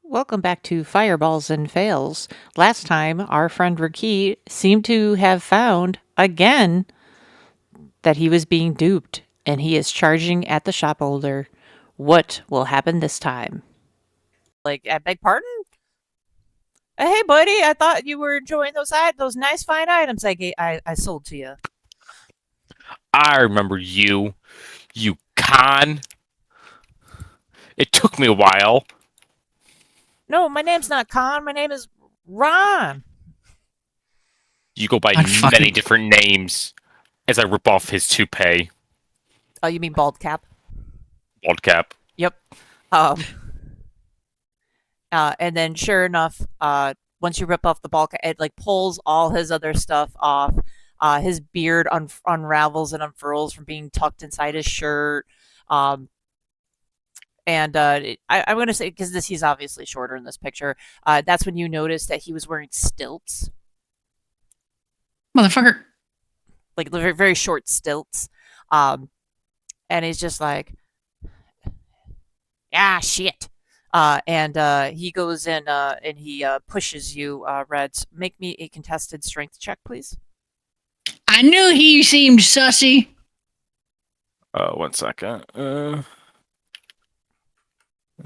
Welcome back to Fireballs and Fails. Last time, our friend Raki seemed to have found, again, that he was being duped, and he is charging at the shop owner. What will happen this time? I beg pardon? Hey, buddy, I thought you were enjoying those nice fine items I sold to you. I remember you, you con. It took me a while. No, my name's not Con. My name is Ron. You go by I'd many fucking- different names as I rip off his toupee. Oh, you mean Bald Cap? Bald cap. Yep. And then sure enough, once you rip off the bulk, it like pulls all his other stuff off. His beard unravels and unfurls from being tucked inside his shirt. I'm going to say, because he's obviously shorter in this picture, that's when you notice that he was wearing stilts, Motherfucker. like very, very short stilts. And he's just like, shit. He goes in and he pushes you, Reds. Make me a contested strength check, please. I knew he seemed sussy. 1 second.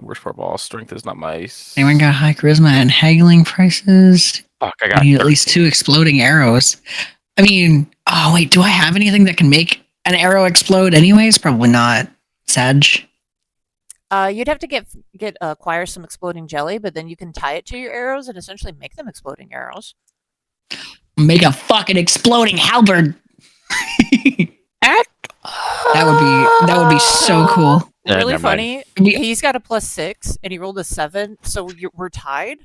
Worst part of all, strength is not my. Anyone got high charisma and haggling prices? Fuck, I I got need at least 2 exploding arrows. I mean, oh wait, do I have anything that can make an arrow explode anyways? Probably not. Sag. You'd have to acquire some exploding jelly, but then you can tie it to your arrows and essentially make them exploding arrows. Make a fucking exploding halberd. That would be so cool. Really never mind. funny. He's got a +6 and he rolled a 7, so we're tied.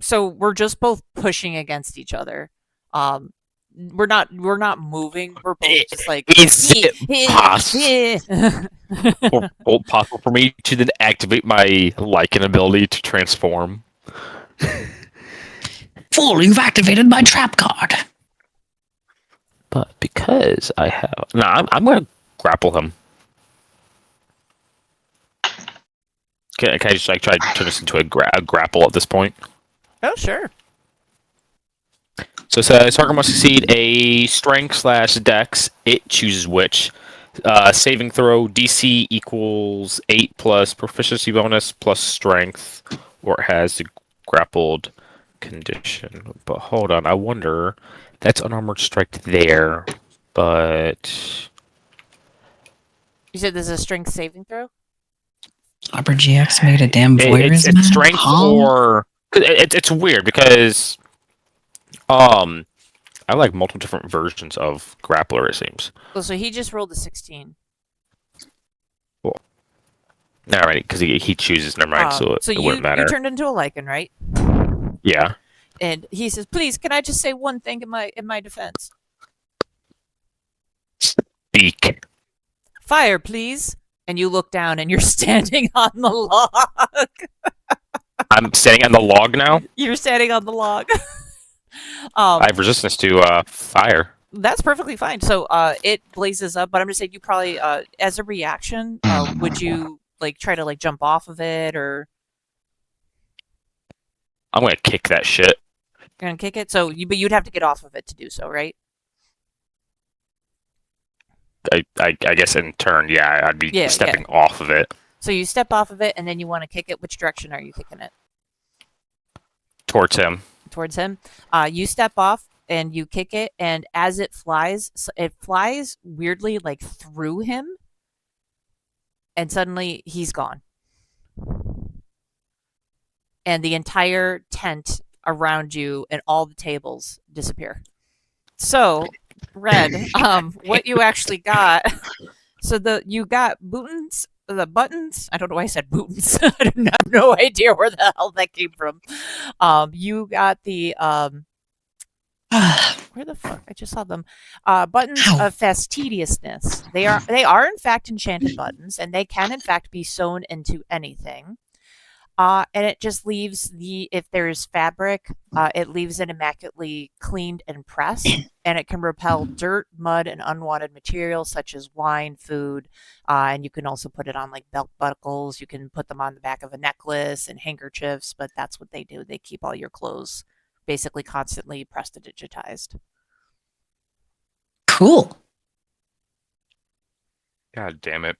So we're just both pushing against each other. We're not moving. We're both just like. Is it possible for me to then activate my Lycan ability to transform? Fool, you've activated my trap card. But because I have, I'm going to grapple him. Can I just like try to turn this into a grapple at this point? Oh sure. So it says target must succeed a strength/dex. It chooses which. Saving throw DC equals 8 plus proficiency bonus plus strength, or it has the grappled condition. But hold on, I wonder. That's unarmored strike there, but You said there's a strength saving throw. Upper GX made a damn voyeurism. it's strength or it's weird because I like multiple different versions of grappler. It seems. Oh, so he just rolled a 16. All right, because he chooses. Never mind. So it wouldn't matter. You turned into a lichen, right? Yeah. And he says, "Please, can I just say one thing in my defense? Speak. Fire, please." And you look down, and you're standing on the log. I'm standing on the log now. You're standing on the log. I have resistance to fire. That's perfectly fine. So it blazes up, but I'm just saying you probably, as a reaction, would you like try to like jump off of it, or I'm gonna kick that shit. you're gonna kick it? But you'd have to get off of it to do so, right? I guess in turn, yeah, I'd be stepping off of it. So you step off of it, and then you want to kick it. Which direction are you kicking it? Towards him. Towards him. You step off and you kick it, and as it flies weirdly like through him, and suddenly he's gone. And the entire tent around you and all the tables disappear. So, Red, what you actually got? So you got buttons. The buttons. I don't know why I said buttons. I have no idea where the hell that came from. You got the where the fuck? I just saw them. Buttons of fastidiousness. They are in fact enchanted buttons, and they can in fact be sewn into anything. And it just leaves if there's fabric, it leaves it immaculately cleaned and pressed, and it can repel dirt, mud, and unwanted materials such as wine, food, and you can also put it on like belt buckles. You can put them on the back of a necklace and handkerchiefs, but that's what they do. They keep all your clothes basically constantly prestidigitized. Cool. God damn it.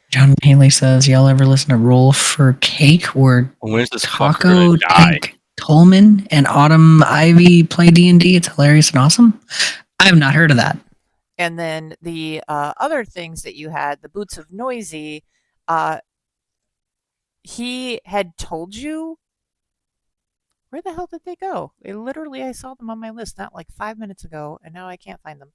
John Haley says, y'all ever listen to Roll for Cake or When is this fucker Taco gonna die? Tank Tolman and Autumn Ivy play D&D? It's hilarious and awesome. I have not heard of that. And then the other things that you had, the Boots of Noisy, he had told you. Where the hell did they go? I saw them on my list not like 5 minutes ago, and now I can't find them.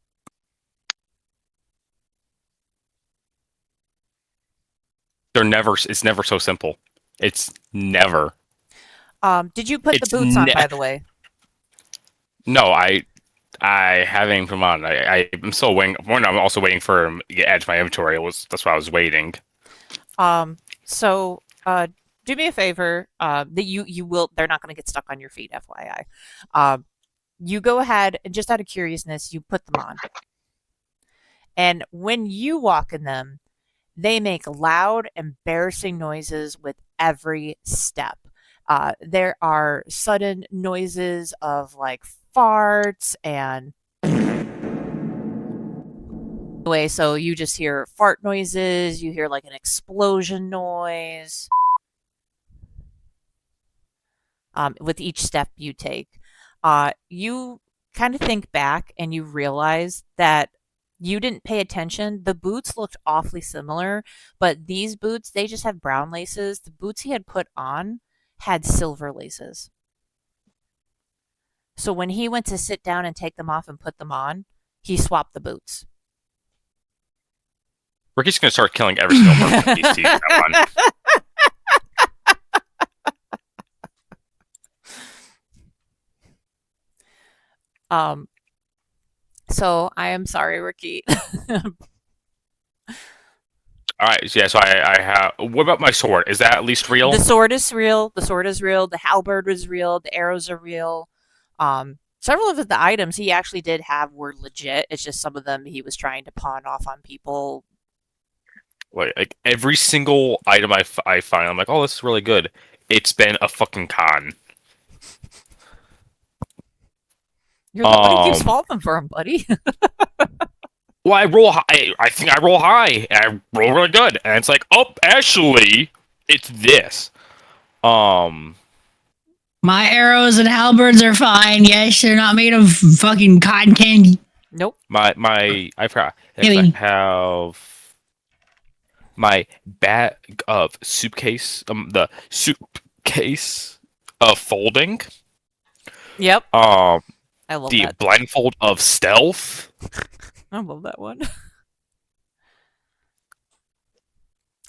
It's never so simple. It's never. Did you put It's the boots on, by the way? No, I haven't put them on. I'm still waiting. I'm also waiting for him to add to my inventory. That's why I was waiting. So do me a favor. That you will. They're not going to get stuck on your feet, FYI. You go ahead and just out of curiousness, you put them on. And when you walk in them, they make loud, embarrassing noises with every step. There are sudden noises of like farts and anyway, so you just hear fart noises, you hear like an explosion noise with each step you take. You kind of think back and you realize that you didn't pay attention. The boots looked awfully similar, but these boots, they just have brown laces. The boots he had put on had silver laces. So when he went to sit down and take them off and put them on, he swapped the boots. Ricky's gonna start killing every single person he sees. So I am sorry, Ricky. All right, yeah. So I have. What about my sword? Is that at least real? The sword is real. The sword is real. The halberd is real. The arrows are real. Several of the items he actually did have were legit. It's just some of them he was trying to pawn off on people. Like every single item I find, I'm like, oh, this is really good. It's been a fucking con. You're the one who keeps falling for him, buddy. Well, I roll high. I think I roll high. And I roll really good, and it's like, oh, actually, it's this. My arrows and halberds are fine. Yes, they're not made of fucking cotton candy. Nope. I forgot. I have my bag of suitcase. The suitcase of folding. Yep. I love the that. blindfold of stealth. I love that one.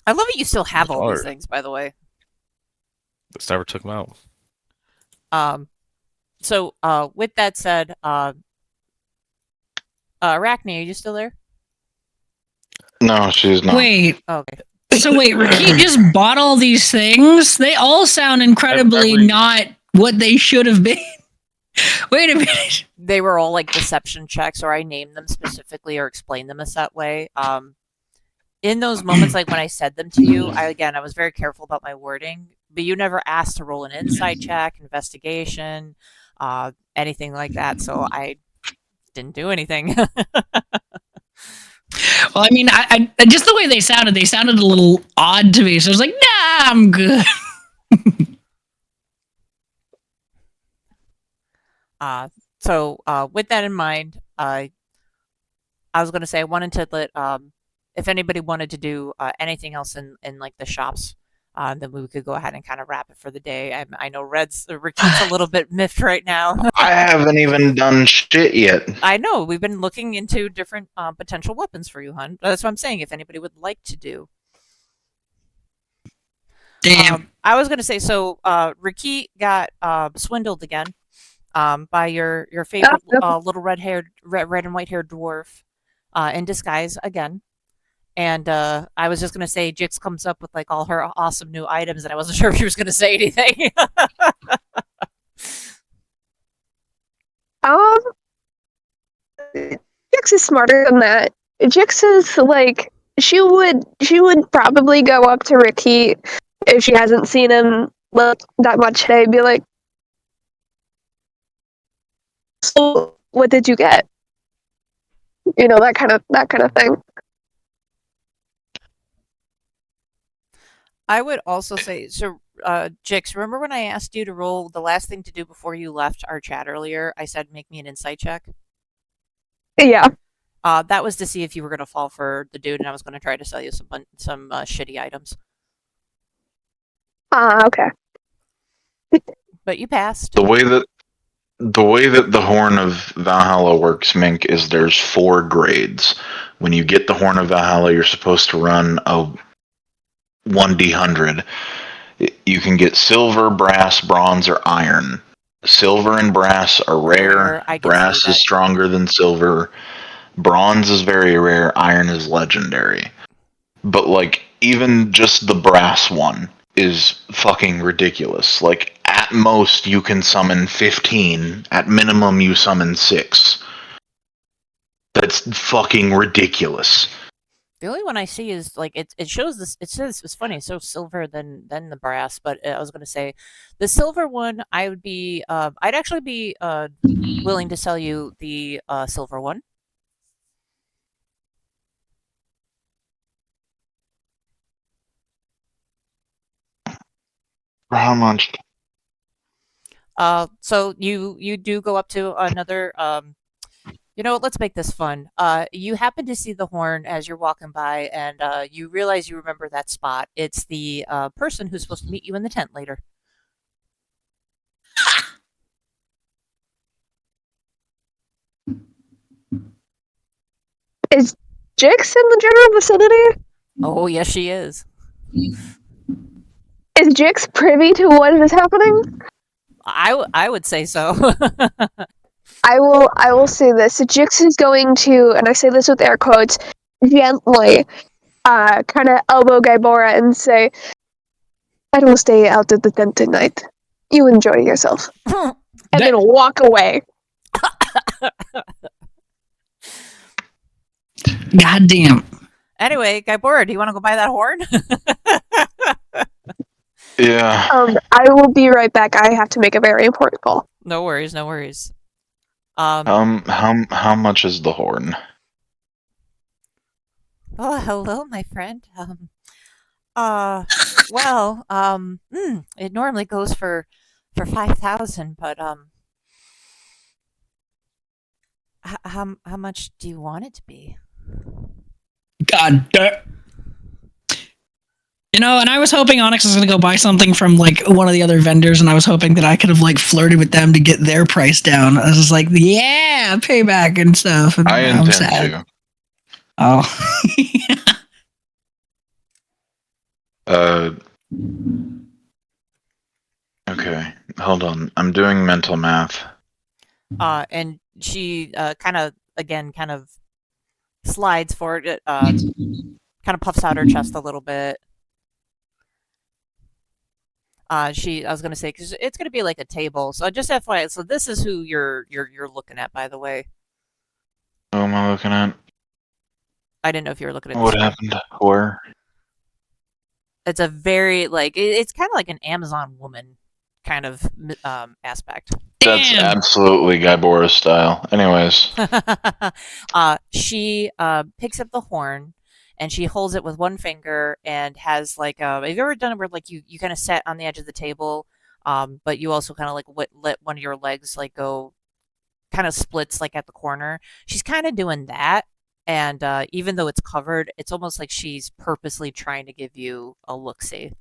I love that you still have all these things, by the way. Just never took them out. So, with that said, Arachne, are you still there? No, she's not. Wait. Okay. So wait, Ricky just bought all these things? They all sound incredibly not what they should have been. Wait a minute. They were all like deception checks, or I named them specifically or explained them as that way. In those moments, like when I said them to you, I was very careful about my wording, but you never asked to roll an insight check, investigation, anything like that, so I didn't do anything. Well, I mean, I just the way they sounded a little odd to me, so I was like, nah, I'm good. So with that in mind, I was going to say I wanted to let if anybody wanted to do anything else in like the shops, then we could go ahead and kind of wrap it for the day. I know Ricky's a little bit miffed right now. I haven't even done shit yet. I know we've been looking into different potential weapons for you, hun. That's what I'm saying. If anybody would like to do. Damn. I was going to say so. Ricky got swindled again. By your favorite little red and white haired dwarf in disguise again. And I was just gonna say, Jix comes up with like all her awesome new items, and I wasn't sure if she was gonna say anything. Um, Jix is smarter than that. Jix is like she would probably go up to Ricky if she hasn't seen him like that much today. Be like, so what did you get? You know, that kind of thing. I would also say, so, Jix, remember when I asked you to roll the last thing to do before you left our chat earlier? I said make me an insight check. Yeah. That was to see if you were going to fall for the dude, and I was going to try to sell you some shitty items. Okay. But you passed. The way that the Horn of Valhalla works, Mink, is there's 4 grades. When you get the Horn of Valhalla, you're supposed to run a 1d100. You can get silver, brass, bronze, or iron. Silver and brass are rare. I can Brass see that. is stronger than silver. Bronze is very rare. Iron is legendary. But like even just the brass one is fucking ridiculous. Like at most you can summon 15. At minimum you summon 6. That's fucking ridiculous. The only one I see is like it shows this. It says it's funny. It's so silver than the brass. But I was going to say, the silver one, I would be. I'd actually be willing to sell you the silver one. For how much? So you do go up to another. You know, let's make this fun. You happen to see the horn as you're walking by, and you realize you remember that spot. It's the person who's supposed to meet you in the tent later. Is Jix in the general vicinity? Oh, yes, she is. Is Jix privy to what is happening? I would say so. I will say this. Jix is going to, and I say this with air quotes, gently, kind of elbow Gaibora and say, "I will stay out at the tent tonight. You enjoy yourself," and then walk away. God damn. Anyway, Gaibora, do you want to go buy that horn? Yeah. I will be right back. I have to make a very important call. No worries, no worries. How much is the horn? Oh, hello, my friend. It normally goes for 5,000, but how much do you want it to be? God damn. You know, and I was hoping Onyx was going to go buy something from like one of the other vendors, and I was hoping that I could have like flirted with them to get their price down. I was just like, yeah, payback and stuff. And I I'm intend sad. to. Oh. Okay, hold on. I'm doing mental math. And she kind of slides forward, kind of puffs out her chest a little bit. I was gonna say, because it's gonna be like a table. So just FYI, so this is who you're looking at, by the way. Who am I looking at? I didn't know if you were looking at What this. happened? Where? It's a very like it's kind of like an Amazon woman kind of aspect. That's Damn. absolutely Gaibora style. Anyways. She picks up the horn and she holds it with one finger and has like have you ever done it where like you kind of sit on the edge of the table, but you also kind of like let one of your legs like go, kind of splits like at the corner. She's kind of doing that, and even though it's covered, it's almost like she's purposely trying to give you a look-see.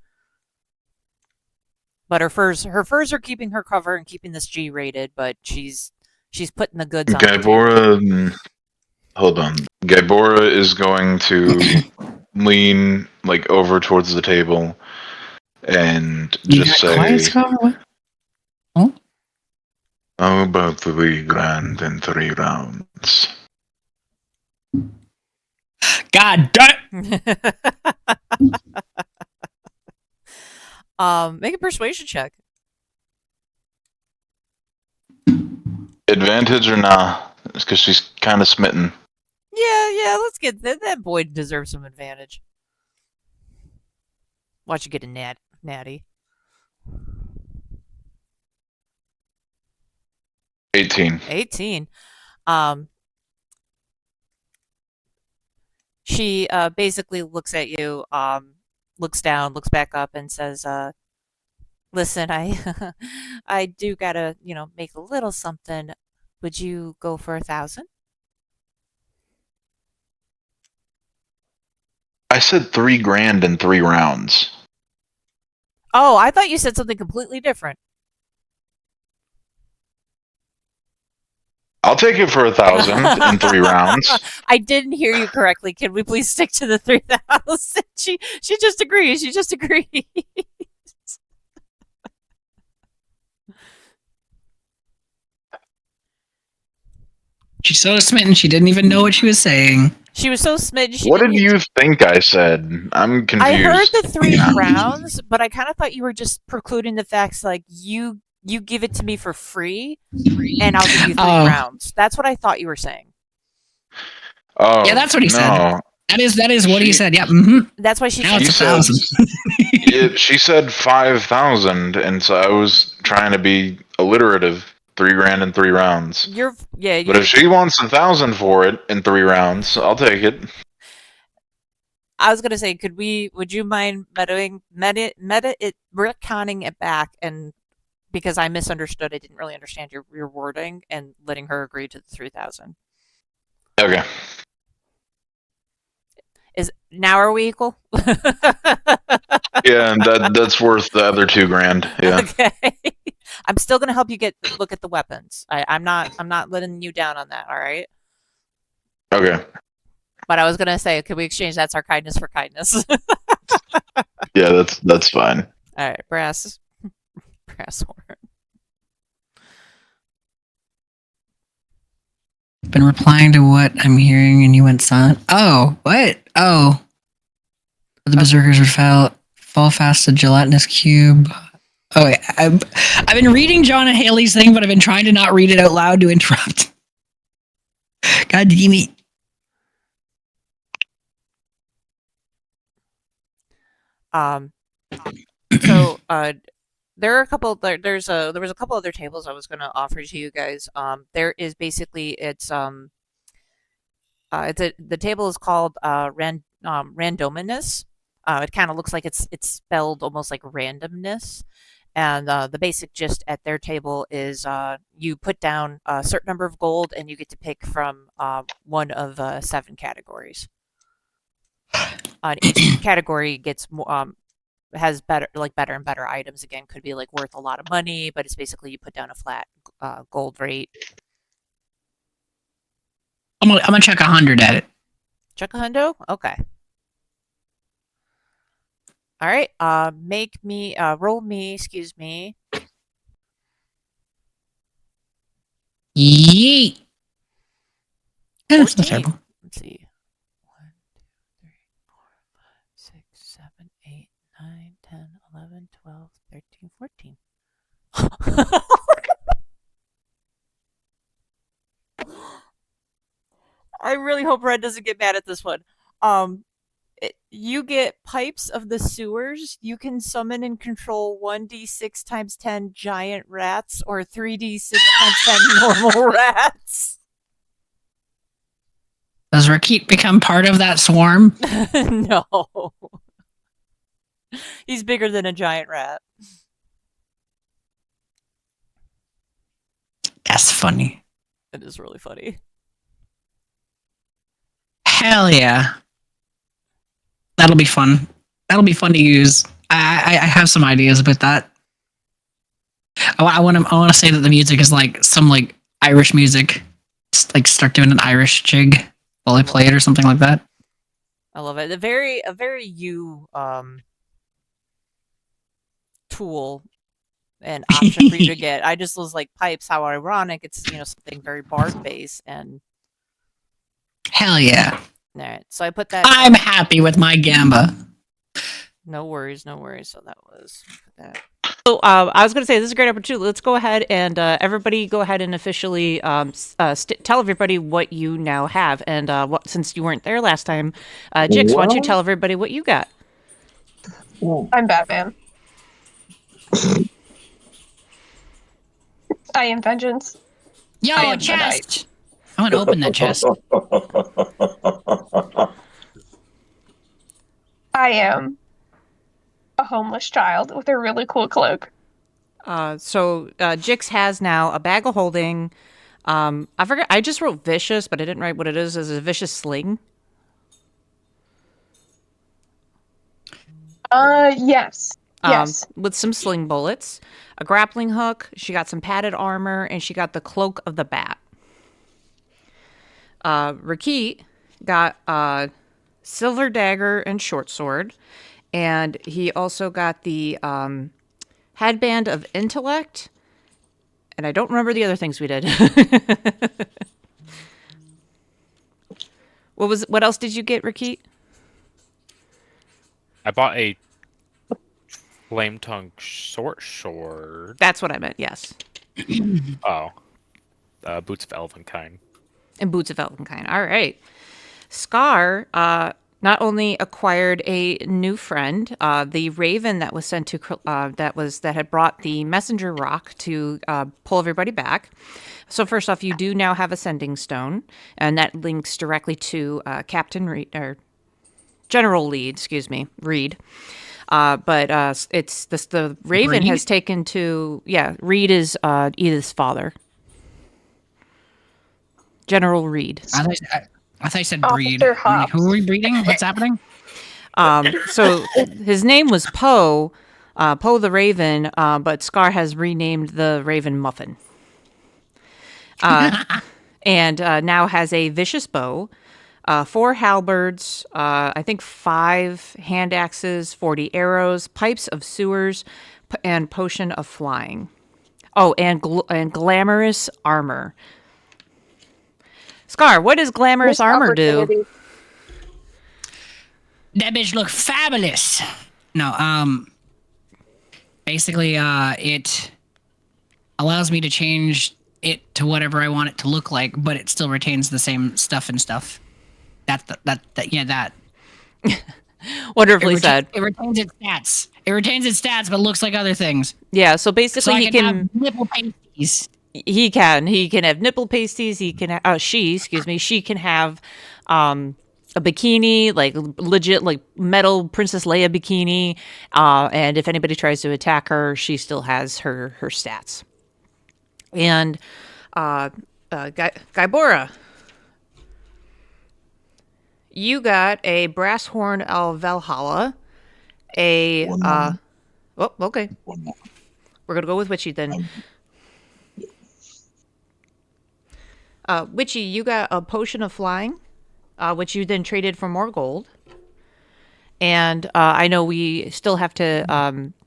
But her furs are keeping her cover and keeping this G rated, but she's putting the goods on the table. Gaibora. Hold on. Gaibora is going to lean like over towards the table and just say, "How about 3 grand in 3 rounds?" God damn. Make a persuasion check. Advantage or nah? It's because she's kind of smitten. Yeah, let's get that boy deserves some advantage. Watch you get a natty. 18. 18. She basically looks at you, looks down, looks back up, and says, "Listen, I, I do gotta, make a little something. Would you go for 1,000?" I said 3 grand in 3 rounds. Oh, I thought you said something completely different. I'll take it for 1,000 in 3 rounds. I didn't hear you correctly. Can we please stick to the 3,000? She just agrees. She just agrees. She's so smitten she didn't even know what she was saying. She was so smitten. What did you think I said? I'm confused. I heard the 3 Yeah. rounds, but I kind of thought you were just precluding the facts like you give it to me for free, and I'll give you 3 Oh. rounds. That's what I thought you were saying. Oh, Yeah, that's what he said. no. That is what he She- said. Yeah. Mm-hmm. That's why she Now said it's You said- 1,000. She said 5,000, and so I was trying to be alliterative. 3 grand in 3 rounds. But if she wants 1,000 for it in 3 rounds, I'll take it. I was gonna say, would you mind retconning it back, and because I misunderstood, I didn't really understand your wording, and letting her agree to the 3,000. Okay. Now are we equal? Yeah, and that's worth the other 2 grand. Yeah. Okay. I'm still gonna help you look at the weapons. I'm not letting you down on that. All right. Okay. But I was gonna say, could we exchange that's our kindness for kindness? Yeah, that's fine. All right, brass horn. Been replying to what I'm hearing, and you went silent. Oh, what? Oh, the berserkers would fall fast to gelatinous cube. Oh, wait, I've been reading John and Haley's thing, but I've been trying to not read it out loud to interrupt. God damn it. So there are a couple. There was a couple other tables I was going to offer to you guys. There is basically the table is called randominous. It kind of looks like it's spelled almost like randomness. And the basic gist at their table is you put down a certain number of gold, and you get to pick from one of 7 categories. Each category gets has better and better items. Again, could be like worth a lot of money, but it's basically you put down a flat gold rate. I'm gonna check 100 at it. Chuck a hundo? Okay. All right. Make me roll me. Excuse me. Yeet. Yeah, that's not 14. terrible. Let's see. 1, 2, 3, 4, 5, 6, 7, 8, 9, 10, 11, 12, 13, 14. I really hope Red doesn't get mad at this one. You get pipes of the sewers. You can summon and control 1d6 times 10 giant rats or 3d6 times 10 normal rats. Does Rakit become part of that swarm? No. He's bigger than a giant rat. That's funny. It is really funny. Hell yeah. That'll be fun. That'll be fun to use. I have some ideas about that. I want to say that the music is like some like Irish music. Just like start doing an Irish jig while I play it or something like that. I love it. A very you tool and option for you to get. I just was like, pipes, how ironic. It's something very bard based, and Hell yeah. All right, so I put that. I'm happy with my Gamba. No worries, no worries. So that was that. So I was going to say this is a great opportunity. Let's go ahead and everybody go ahead and officially tell everybody what you now have. And what since you weren't there last time, Jix, why don't you Well- tell everybody what you got? I'm Batman. I am vengeance. Yo, I a am the knight. chest. I want to open that chest. I am a homeless child with a really cool cloak. So Jix has now a bag of holding. I forgot. I just wrote vicious, but I didn't write what it is. Is a vicious sling? Yes. Yes. With some sling bullets, a grappling hook. She got some padded armor, and she got the cloak of the bat. Rakit got a silver dagger and short sword, and he also got the headband of intellect. And I don't remember the other things we did. What else did you get, Rakit? I bought a flame tongue short sword. That's what I meant. Yes. Oh, boots of Elvenkind. And boots of Elvenkind. All right. Scar not only acquired a new friend, the raven that was sent to that had brought the messenger rock to pull everybody back. So first off, you do now have a sending stone, and that links directly to Captain Reed or General Lead, excuse me, Reed. But it's this the raven Reed? has taken to Reed is Edith's father. General Reed. I thought you said breed. Officer I'm like, Hobbs. who are we breeding? What's happening? So his name was Poe, Poe the Raven, but Scar has renamed the Raven Muffin. And now has a vicious bow, 4 halberds, I think 5 hand axes, 40 arrows, pipes of sewers, and potion of flying. Oh, and glamorous armor. Scar, what does glamorous Missed armor do? opportunity. That bitch look fabulous. No, basically, it allows me to change it to whatever I want it to look like, but it still retains the same stuff and stuff. That. Wonderfully said. It retains its stats. It retains its stats, but looks like other things. Yeah, so So basically I he can can have nipple pasties. he can have nipple pasties, he can she can have a bikini, like legit like metal Princess Leia bikini, and if anybody tries to attack her, she still has her stats. And Gaibora, you got a brass horn of Valhalla, a One moment. oh, okay, One moment. we're gonna go with Witchy then. Witchy, you got a potion of flying, which you then traded for more gold. And I know we still have to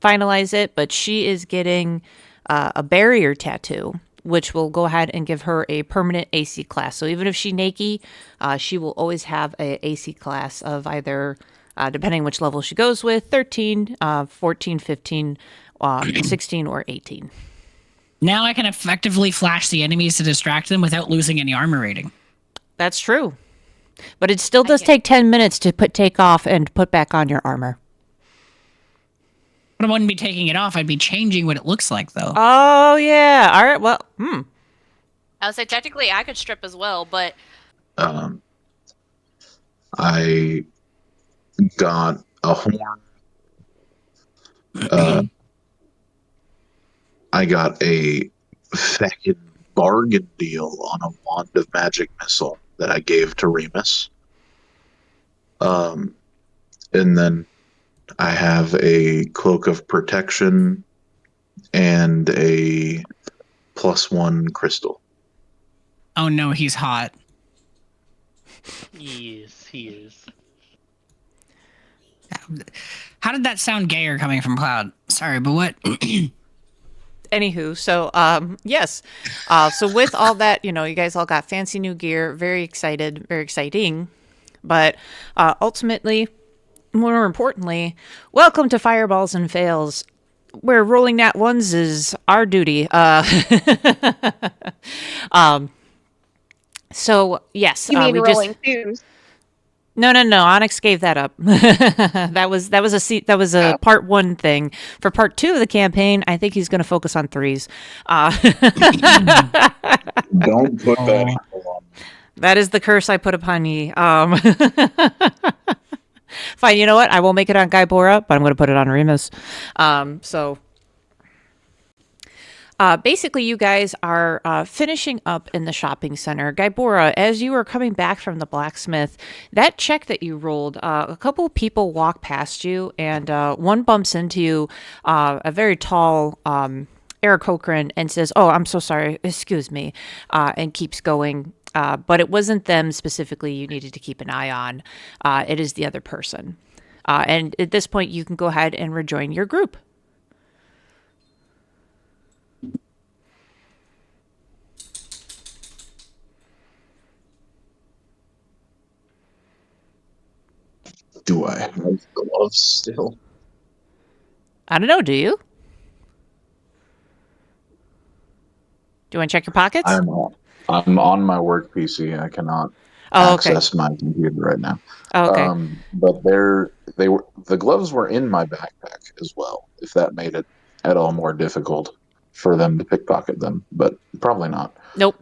finalize it, but she is getting a barrier tattoo, which will go ahead and give her a permanent AC class. So even if she naked, she will always have a AC class of either, depending which level she goes with, 13, 14, 15, 16, or 18. Now I can effectively flash the enemies to distract them without losing any armor rating. That's true. But it still does take 10 minutes to take off and put back on your armor. But I wouldn't be taking it off. I'd be changing what it looks like, though. Oh, yeah. All right. Well, I would say technically I could strip as well, but I got a horn. I got a fucking bargain deal on a wand of magic missile that I gave to Remus. And then I have a cloak of protection and a +1 crystal. Oh no, he's hot. Yes, he is. How did that sound gayer coming from Cloud? Sorry, but what? anywho, so yes. So with all that, you guys all got fancy new gear, very excited, very exciting. But ultimately, more importantly, welcome to Fireballs and Fails, where rolling nat ones is our duty. So yes, You mean we rolling just twos? no. Onyx gave that up. that was a Oh. part 1 thing. For part 2 of the campaign, I think he's going to focus on threes. Don't put that Oh. evil on me. That is the curse I put upon ye. Fine, you know what? I won't make it on Gaibora, but I'm going to put it on Remus. Basically, you guys are finishing up in the shopping center. Gaibora, as you were coming back from the blacksmith, that check that you rolled, a couple of people walk past you, and one bumps into you, a very tall Eric Cochran, and says, "Oh, I'm so sorry. Excuse me," and keeps going. But it wasn't them specifically you needed to keep an eye on. It is the other person. And at this point, you can go ahead and rejoin your group. Do I have gloves still? I don't know, do you? Do you want to check your pockets? I'm on my work PC. I cannot Oh, okay. access my computer right now. Oh, okay. But the gloves were in my backpack as well. If that made it at all more difficult for them to pickpocket them, but probably not. Nope.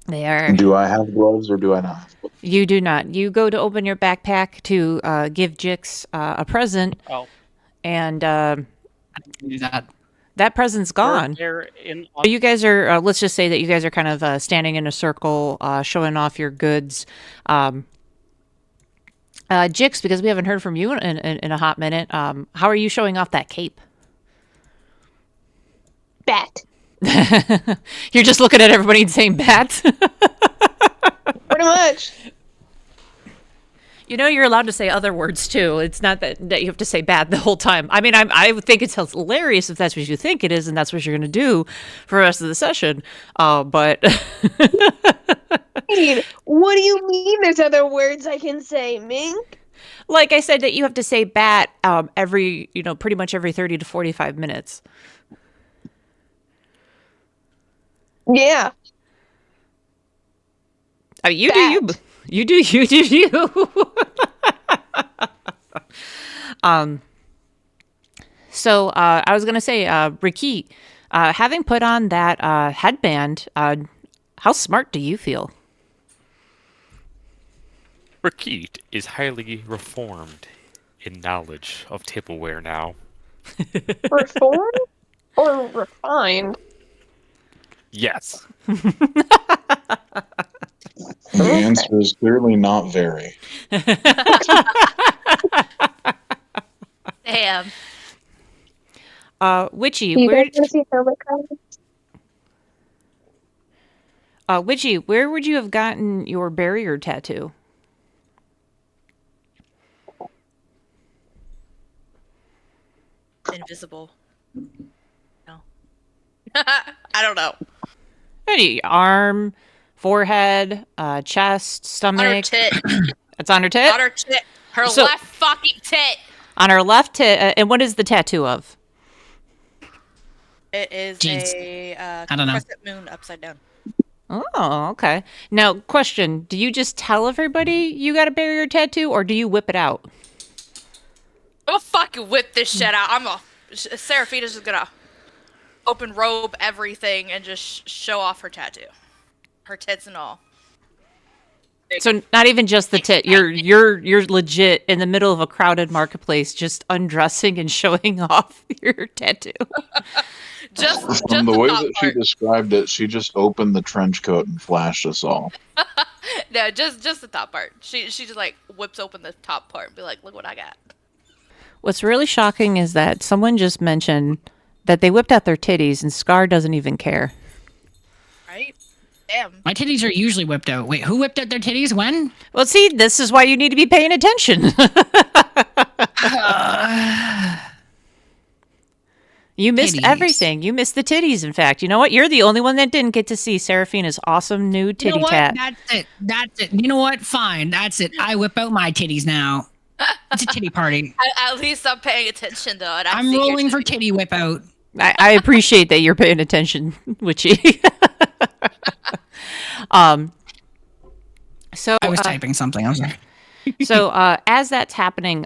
They are. Do I have gloves or do I not have gloves? You do not. You go to open your backpack to give Jix a present, Oh, and Do that. that present's gone. They're in. You guys are, let's just say that you guys are kind of standing in a circle, showing off your goods. Jix, because we haven't heard from you in a hot minute, how are you showing off that cape? Bet. You're just looking at everybody and saying bats? Pretty much. You know, you're allowed to say other words too. It's not that you have to say bad the whole time. I mean, I would think it's hilarious if that's what you think it is and that's what you're going to do for the rest of the session. But Hey, what do you mean there's other words I can say, Mink? like I said, that you have to say bat every, pretty much every 30 to 45 minutes. Yeah. I mean, you do you. You do you. So I was gonna say, Riki, having put on that headband, how smart do you feel? Rakit is highly reformed in knowledge of tableware now. Reformed or refined? Yes. The answer is clearly not very. Damn. Witchy, You where guys want to see Thermite Crowd? Witchy, where would you have gotten your barrier tattoo? Invisible. No. I don't know. Any arm, forehead, chest, On her stomach. tit. It's on her tit. On her tit. Her So- left fucking tit. On her left tit. And what is the tattoo of? It is Jeez. a I don't know. crescent moon upside down. Oh, okay. Now, question: do you just tell everybody you got a barrier tattoo, or do you whip it out? I'm gonna fucking whip this shit out. Seraphina's just gonna open robe everything and just show off her tattoo, her tits and all. So not even just the tit. You're legit in the middle of a crowded marketplace, just undressing and showing off your tattoo. Just From the way top that she part. described it, she just opened the trench coat and flashed us all. No, just the top part. She just like whips open the top part and be like, look what I got. What's really shocking is that someone just mentioned that they whipped out their titties, and Scar doesn't even care. Right? Damn. My titties are usually whipped out. Wait, who whipped out their titties? When? Well, see, this is why you need to be paying attention. You missed Titties. everything. You missed the titties, in fact. You know what? You're the only one that didn't get to see Seraphina's awesome new You titty know what? tat. That's it. You know what? Fine. That's it. I whip out my titties now. It's a titty party. At least I'm paying attention though, and I'm see your rolling for titties. titty whip out. I appreciate that you're paying attention, Witchy. So I was typing something. I'm sorry. So as that's happening,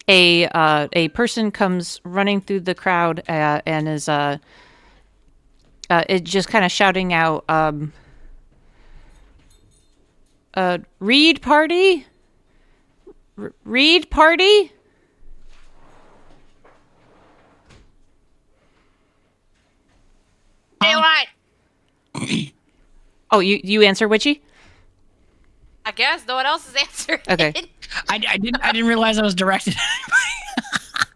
a person comes running through the crowd and is it just kind of shouting out, "Reed party, Reed party." Hey, what? Oh, you answer, Witchy? I guess no one else is answering. Okay. I didn't realize I was directed.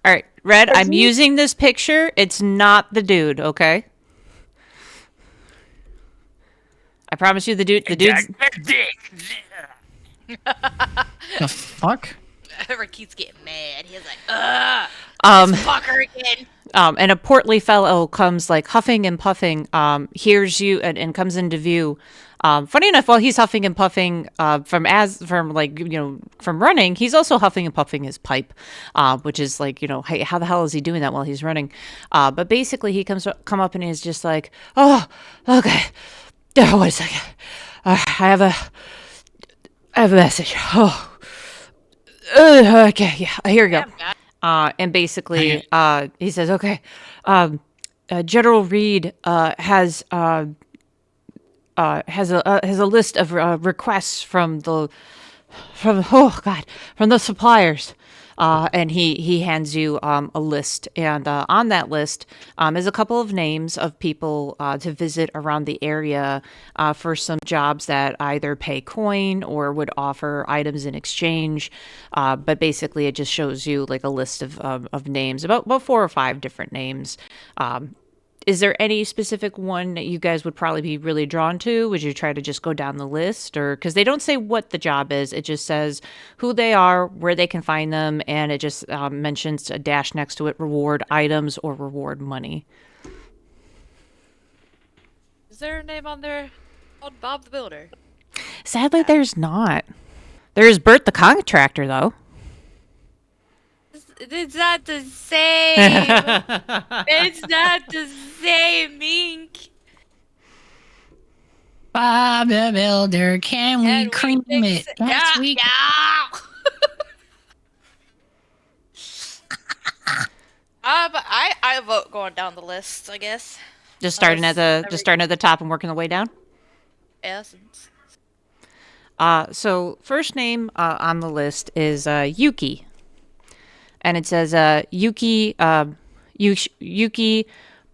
All right, Red. I'm using this picture. It's not the dude. Okay. I promise you, the dude's. The fuck? Keith's getting mad. He's like, ugh, this fucker again. And a portly fellow comes like huffing and puffing, hears you and comes into view. Funny enough, while he's huffing and puffing from running, he's also huffing and puffing his pipe, which is like, hey, how the hell is he doing that while he's running? But basically, he come up and he's just like, oh, okay, oh, wait a second, I have a message. Oh, okay, yeah, here we go. And basically, he says, "Okay, General Reed has a list of requests from the suppliers." And he hands you a list, and on that list is a couple of names of people to visit around the area for some jobs that either pay coin or would offer items in exchange. But basically, it just shows you like a list of names, about 4 or 5 different names. Is there any specific one that you guys would probably be really drawn to? Would you try to just go down the list? Or because they don't say what the job is, it just says who they are, where they can find them, and it just mentions a dash next to it, reward items or reward money. Is there a name on there called Bob the Builder? Sadly, there's not. There's Bert the contractor, though. It's not the same. It's not the same, Mink. Bob the Builder, can we cream it? Last week. But I vote going down the list, I guess. Just starting at the top and working the way down. Essence. So first name on the list is Yuki. And it says Yuki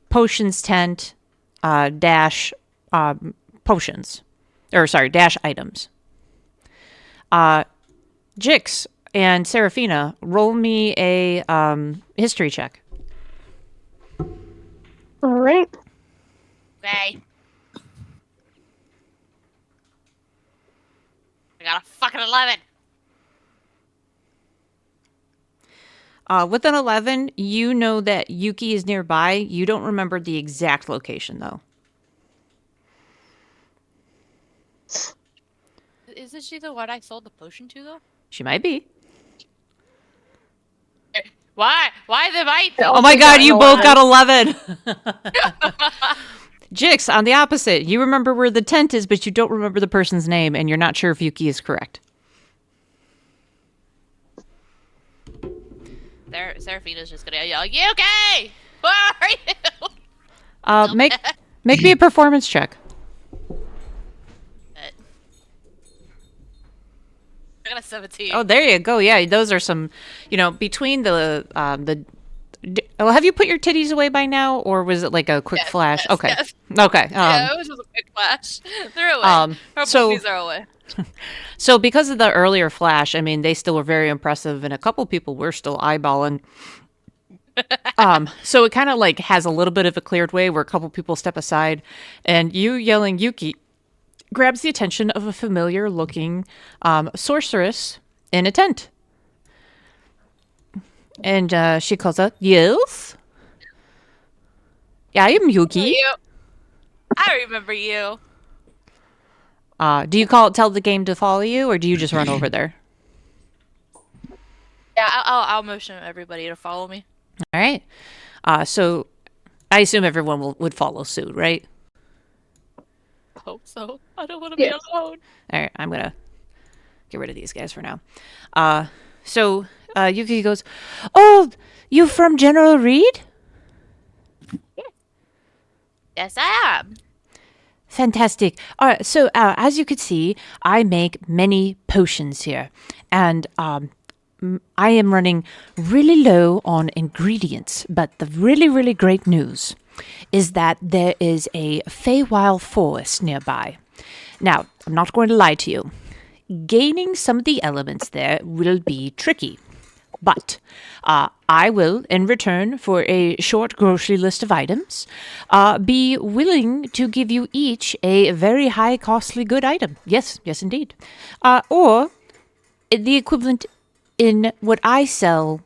Potions Tent dash potions. Or sorry, dash items. Jix and Seraphina, roll me a history check. All right. Okay. I got a fucking 11. With an 11, you know that Yuki is nearby. You don't remember the exact location, though. Isn't she the one I sold the potion to, though? She might be. Why? Why the might be? Oh my god, you both got 11! Jix, on the opposite. You remember where the tent is, but you don't remember the person's name, and you're not sure if Yuki is correct. Seraphina's just gonna yell, Yuki! Where are you? Make me a performance check. I got a 17. Oh, there you go. Yeah, those are some, between the have you put your titties away by now, or was it like a quick flash? Yes, Okay. yes. Okay. Yeah, it was just a quick flash. They're away. Her boobies are away. So because of the earlier flash, I mean, they still were very impressive, and a couple people were still eyeballing. So it kind of like has a little bit of a cleared way where a couple people step aside, and you yelling Yuki grabs the attention of a familiar-looking sorceress in a tent. And she calls out, yes? Yeah, I am Yuki. You. I remember you. Do you tell the game to follow you, or do you just run over there? Yeah, I'll motion everybody to follow me. All right. So I assume everyone would follow suit, right? I hope so. I don't want to Yes. be alone. All right. I'm gonna get rid of these guys for now. So Yuki goes, "Oh, you from General Reed? Yes, I am. Fantastic. All right. So as you could see, I make many potions here, and I am running really low on ingredients. But the really, really great news is that there is a Feywild forest nearby. Now, I'm not going to lie to you. Gaining some of the elements there will be tricky. But I will, in return for a short grocery list of items, be willing to give you each a very high, costly good item. Yes, yes, indeed. Or the equivalent in what I sell,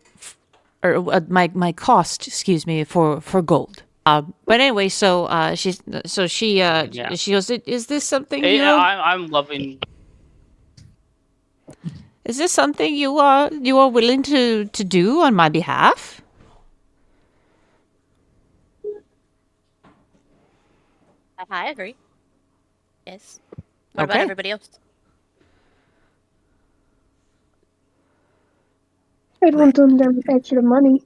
or my cost, excuse me, for gold. But anyway, she goes, is this something you? Yeah, I'm loving. Is this something you are willing to do on my behalf? I agree. Yes. What about Okay. everybody else? I don't want them extra money.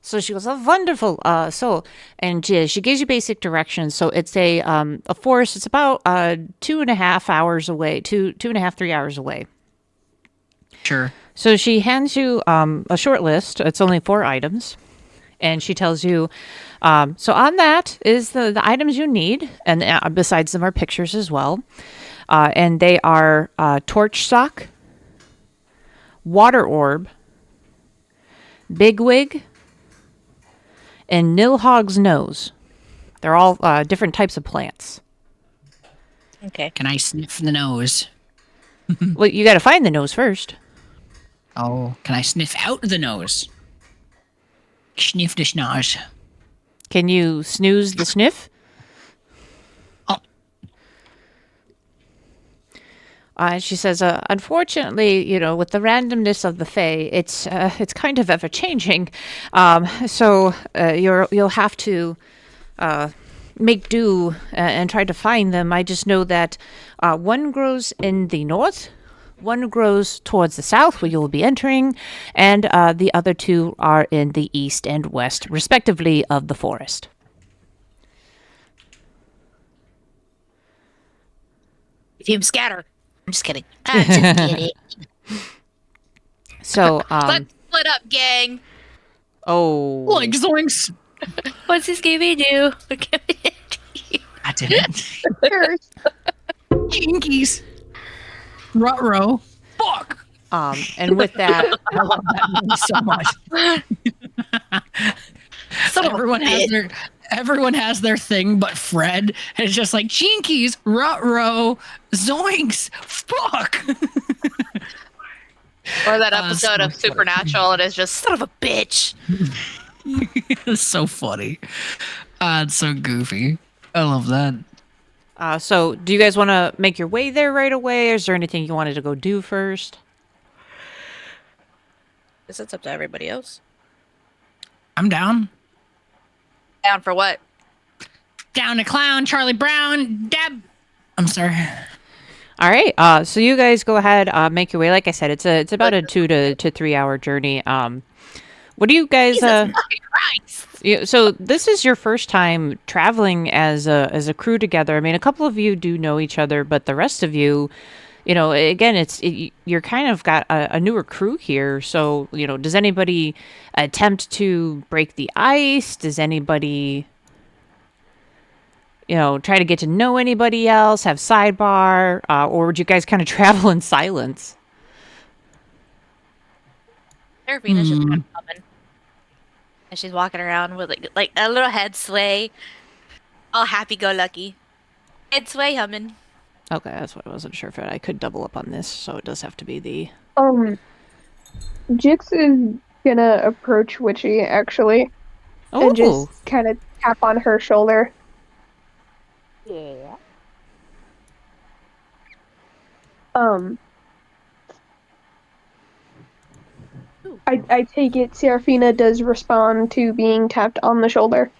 So she goes, oh, wonderful. And she gives you basic directions. So it's a forest. It's about 2.5 hours away, 2.5, 3 hours away. Sure. So she hands you a short list. It's only 4 items. And she tells you, so on that is the items you need. And besides them are pictures as well. And they are torch sock, water orb, bigwig, and Nilhog's nose. They're all different types of plants. Okay. Can I sniff the nose? Well, you got to find the nose first. Oh, can I sniff out the nose? Sniff the schnoz. Can you snooze the sniff? Oh. She says, unfortunately, with the randomness of the Fae, it's kind of ever changing. So you'll have to make do and try to find them. I just know that one grows in the north, one grows towards the south, where you'll be entering, and the other 2 are in the east and west, respectively, of the forest. Team scatter. I'm just kidding. I'm just kidding. So, Let's split up, gang. oh, Like zoinks. What's this game do? I didn't. Sure. Jinkies. Ruh-roh. Fuck. and with that, I love that movie so much. Everyone has their thing, but Fred is just like Jinkies, Ruh-roh, zoinks, fuck. Or that so episode of funny. Supernatural, and it's just son of a bitch. It's so funny. It's so goofy. I love that. so do you guys want to make your way there right away? Or is there anything you wanted to go do first? This is up to everybody else. I'm down. Down for what? Down to clown, Charlie Brown, Deb. I'm sorry. All right. So you guys go ahead, make your way. Like I said, it's about a 2 to 3 hour journey. What do you guys? Jesus fucking Christ. So this is your first time traveling as a crew together. I mean, a couple of you do know each other, but the rest of you, again, you're kind of got a newer crew here. So does anybody attempt to break the ice? Does anybody try to get to know anybody else, have sidebar, or would you guys kind of travel in silence? Seraphina's just kind of humming. And she's walking around with like a little head sway. All happy-go-lucky. Head sway humming. Okay, that's what I wasn't sure if I could double up on this, so it does have to be the... Jix is gonna approach Witchy, actually. And Oh, just kind of tap on her shoulder. Yeah. I take it Serafina does respond to being tapped on the shoulder.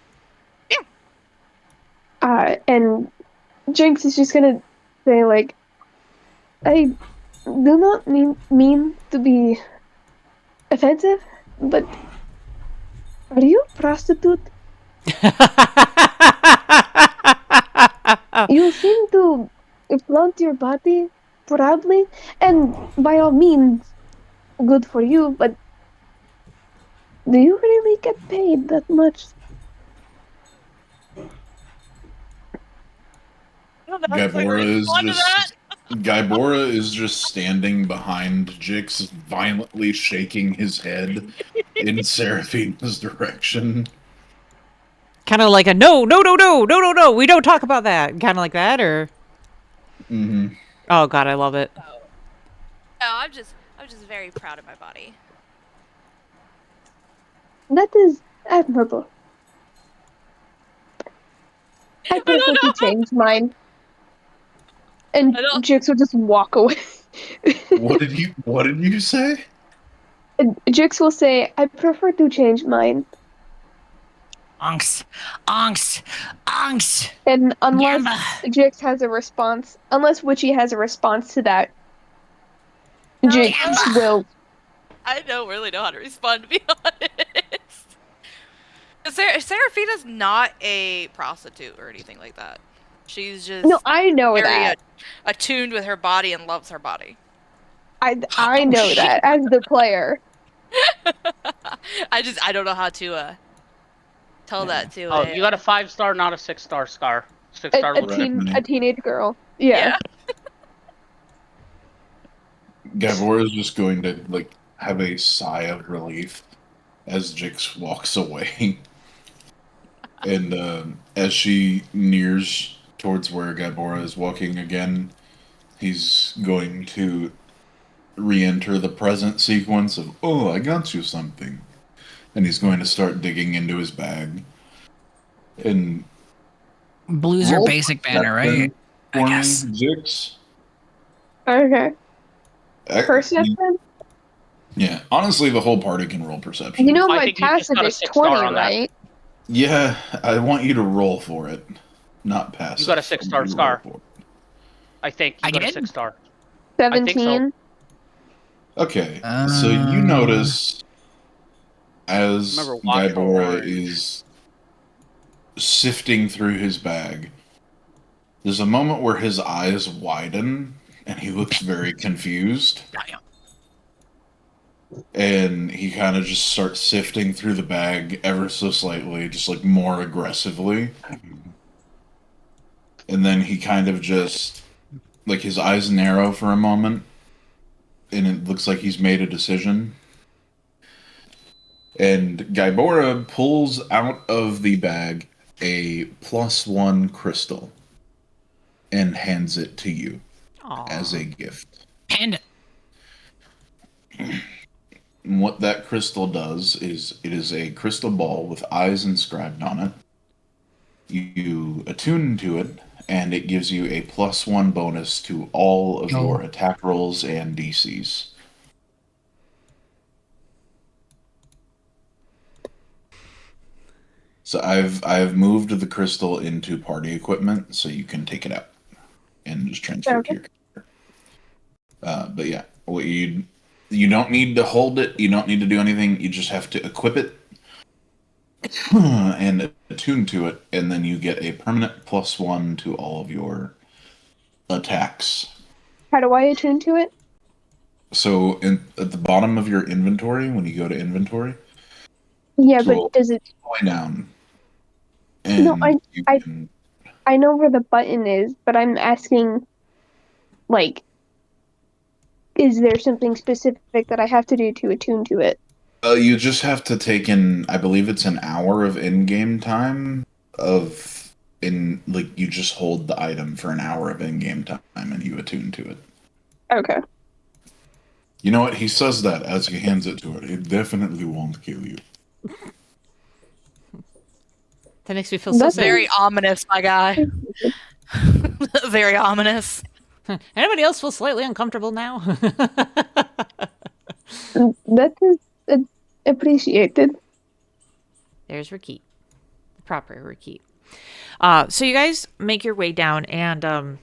Yeah. And Jinx is just gonna say like, I do not mean to be offensive, but are you a prostitute? You seem to flaunt your body proudly, and by all means, good for you, but do you really get paid that much? I don't know how to Gybora is respond to that. just Gybora is just standing behind Jix, violently shaking his head in Seraphina's direction. Kind of like a no, no, no, no, no, no, no. We don't talk about that. Kind of like that, or Mm-hmm. oh god, I love it. No, I'm just very proud of my body. That is admirable. I prefer to change mine. And I don't. Jix will just walk away. What did you say? And Jix will say, I prefer to change mine. Onks. Onks. Onks. And unless Gamba. Jix has a response, unless Witchy has a response to that, Jix Gamba. will. I don't really know how to respond, to be honest. Seraphina's not a prostitute or anything like that. She's just No, I know very that. attuned with her body and loves her body. I Oh, know shit. that as the player. I don't know how to tell that to Oh, you got a 5-star, not a 6-star scar. 6-star A legit. a teenage girl. Yeah. Gybora is just going to like have a sigh of relief as Jix walks away. And as she nears towards where Gybora is walking again, he's going to re-enter the present sequence of, oh, I got you something. And he's going to start digging into his bag. And Blues are roll basic banner, right? perception I for me, guess. Jix. Okay. You- Perception? Yeah, honestly, the whole party can roll perception. You know I my think you just passive got a is 6-star 20, on that. right? Yeah, I want you to roll for it, not pass. You got a 6-star scar. I think you I got a did? 6-star. I think so. 17. Okay, so you notice as Remember, watch for Gybora orange. is sifting through his bag, there's a moment where his eyes widen and he looks very confused. And he kind of just starts sifting through the bag ever so slightly, just like more aggressively. And then he kind of just, like, his eyes narrow for a moment, and it looks like he's made a decision. And Gybora pulls out of the bag a +1 crystal and hands it to you as a gift. Hand it. And what that crystal does is it is a crystal ball with eyes inscribed on it. You attune to it, and it gives you a +1 bonus to all of your attack rolls and DCs. So I've moved the crystal into party equipment, so you can take it out and just transfer it to your character. But yeah, what you don't need to hold it. You don't need to do anything. You just have to equip it and attune to it, and then you get a permanent +1 to all of your attacks. How do I attune to it? So at the bottom of your inventory, when you go to inventory, Yeah, scroll but does it? all the way down, and No, you I can. I know where the button is, but I'm asking, like, is there something specific that I have to do to attune to it? You just have to take in, I believe it's an hour of in-game time like you just hold the item for an hour of in-game time and you attune to it. Okay. You know what? He says that as he hands it to it. It definitely won't kill you. That makes me feel so That's safe. Very ominous, my guy. Very ominous. Anybody else feel slightly uncomfortable now? That is appreciated. There's Rakit, the proper Rakit. So you guys make your way down, and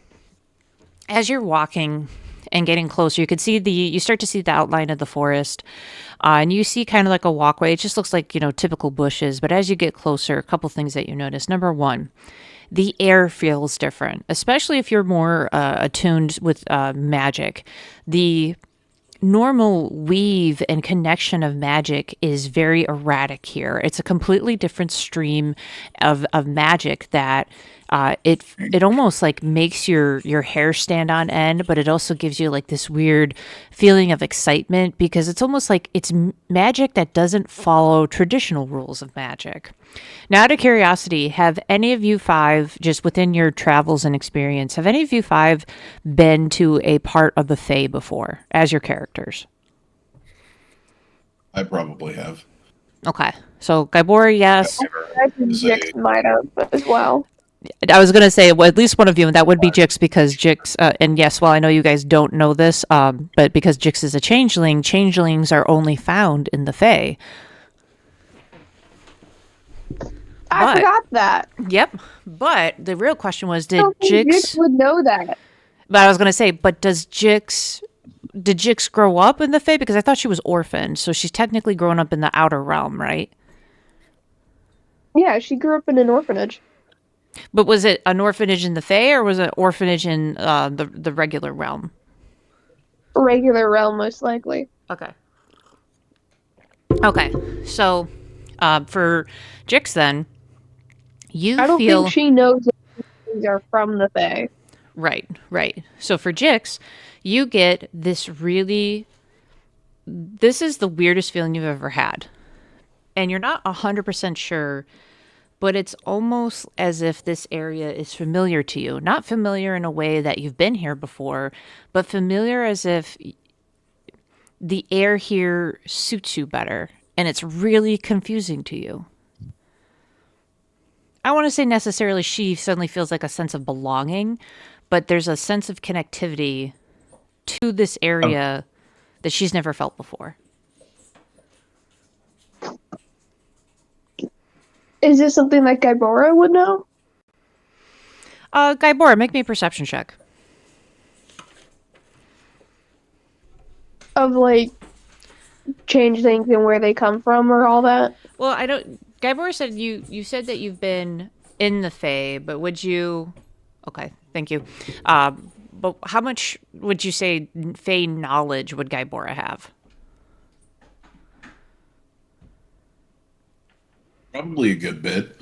as you're walking and getting closer, you start to see the outline of the forest, and you see kind of like a walkway. It just looks like typical bushes, but as you get closer, a couple things that you notice. Number one, the air feels different, especially if you're more attuned with magic. The normal weave and connection of magic is very erratic here. It's a completely different stream of magic that it almost like makes your hair stand on end, but it also gives you like this weird feeling of excitement because it's almost like it's magic that doesn't follow traditional rules of magic. Now, out of curiosity, have any of you five, just within your travels and experience, have any of you five been to a part of the Fae before as your characters? I probably have. Okay. So, Gaibora, yes. I think Jix might have as well. I was going to say, well, at least one of you, and that would be Jix, because Jix, and yes, well, I know you guys don't know this, but because Jix is a changeling, changelings are only found in the Fae. I forgot that. Yep. But the real question was, I don't think Jix would know that. But I was going to say, but did Jix grow up in the Fae? Because I thought she was orphaned, so she's technically grown up in the outer realm, right? Yeah, she grew up in an orphanage. But was it an orphanage in the Fae, or was it an orphanage in the regular realm? Regular realm, most likely. Okay. Okay. So, for Jix, then, I don't think she knows that things are from the Fae. Right, right. So for Jix, you get this this is the weirdest feeling you've ever had. And you're not 100% sure, but it's almost as if this area is familiar to you. Not familiar in a way that you've been here before, but familiar as if the air here suits you better. And it's really confusing to you. I want to say necessarily she suddenly feels like a sense of belonging, but there's a sense of connectivity to this area that she's never felt before. Is this something that Gaibora would know? Gaibora, make me a perception check. Of like change things and where they come from or all that? Well, I don't. Gaibora said you said that you've been in the Fae, but would you? Okay, thank you. But how much would you say Fae knowledge would Gaibora have? Probably a good bit.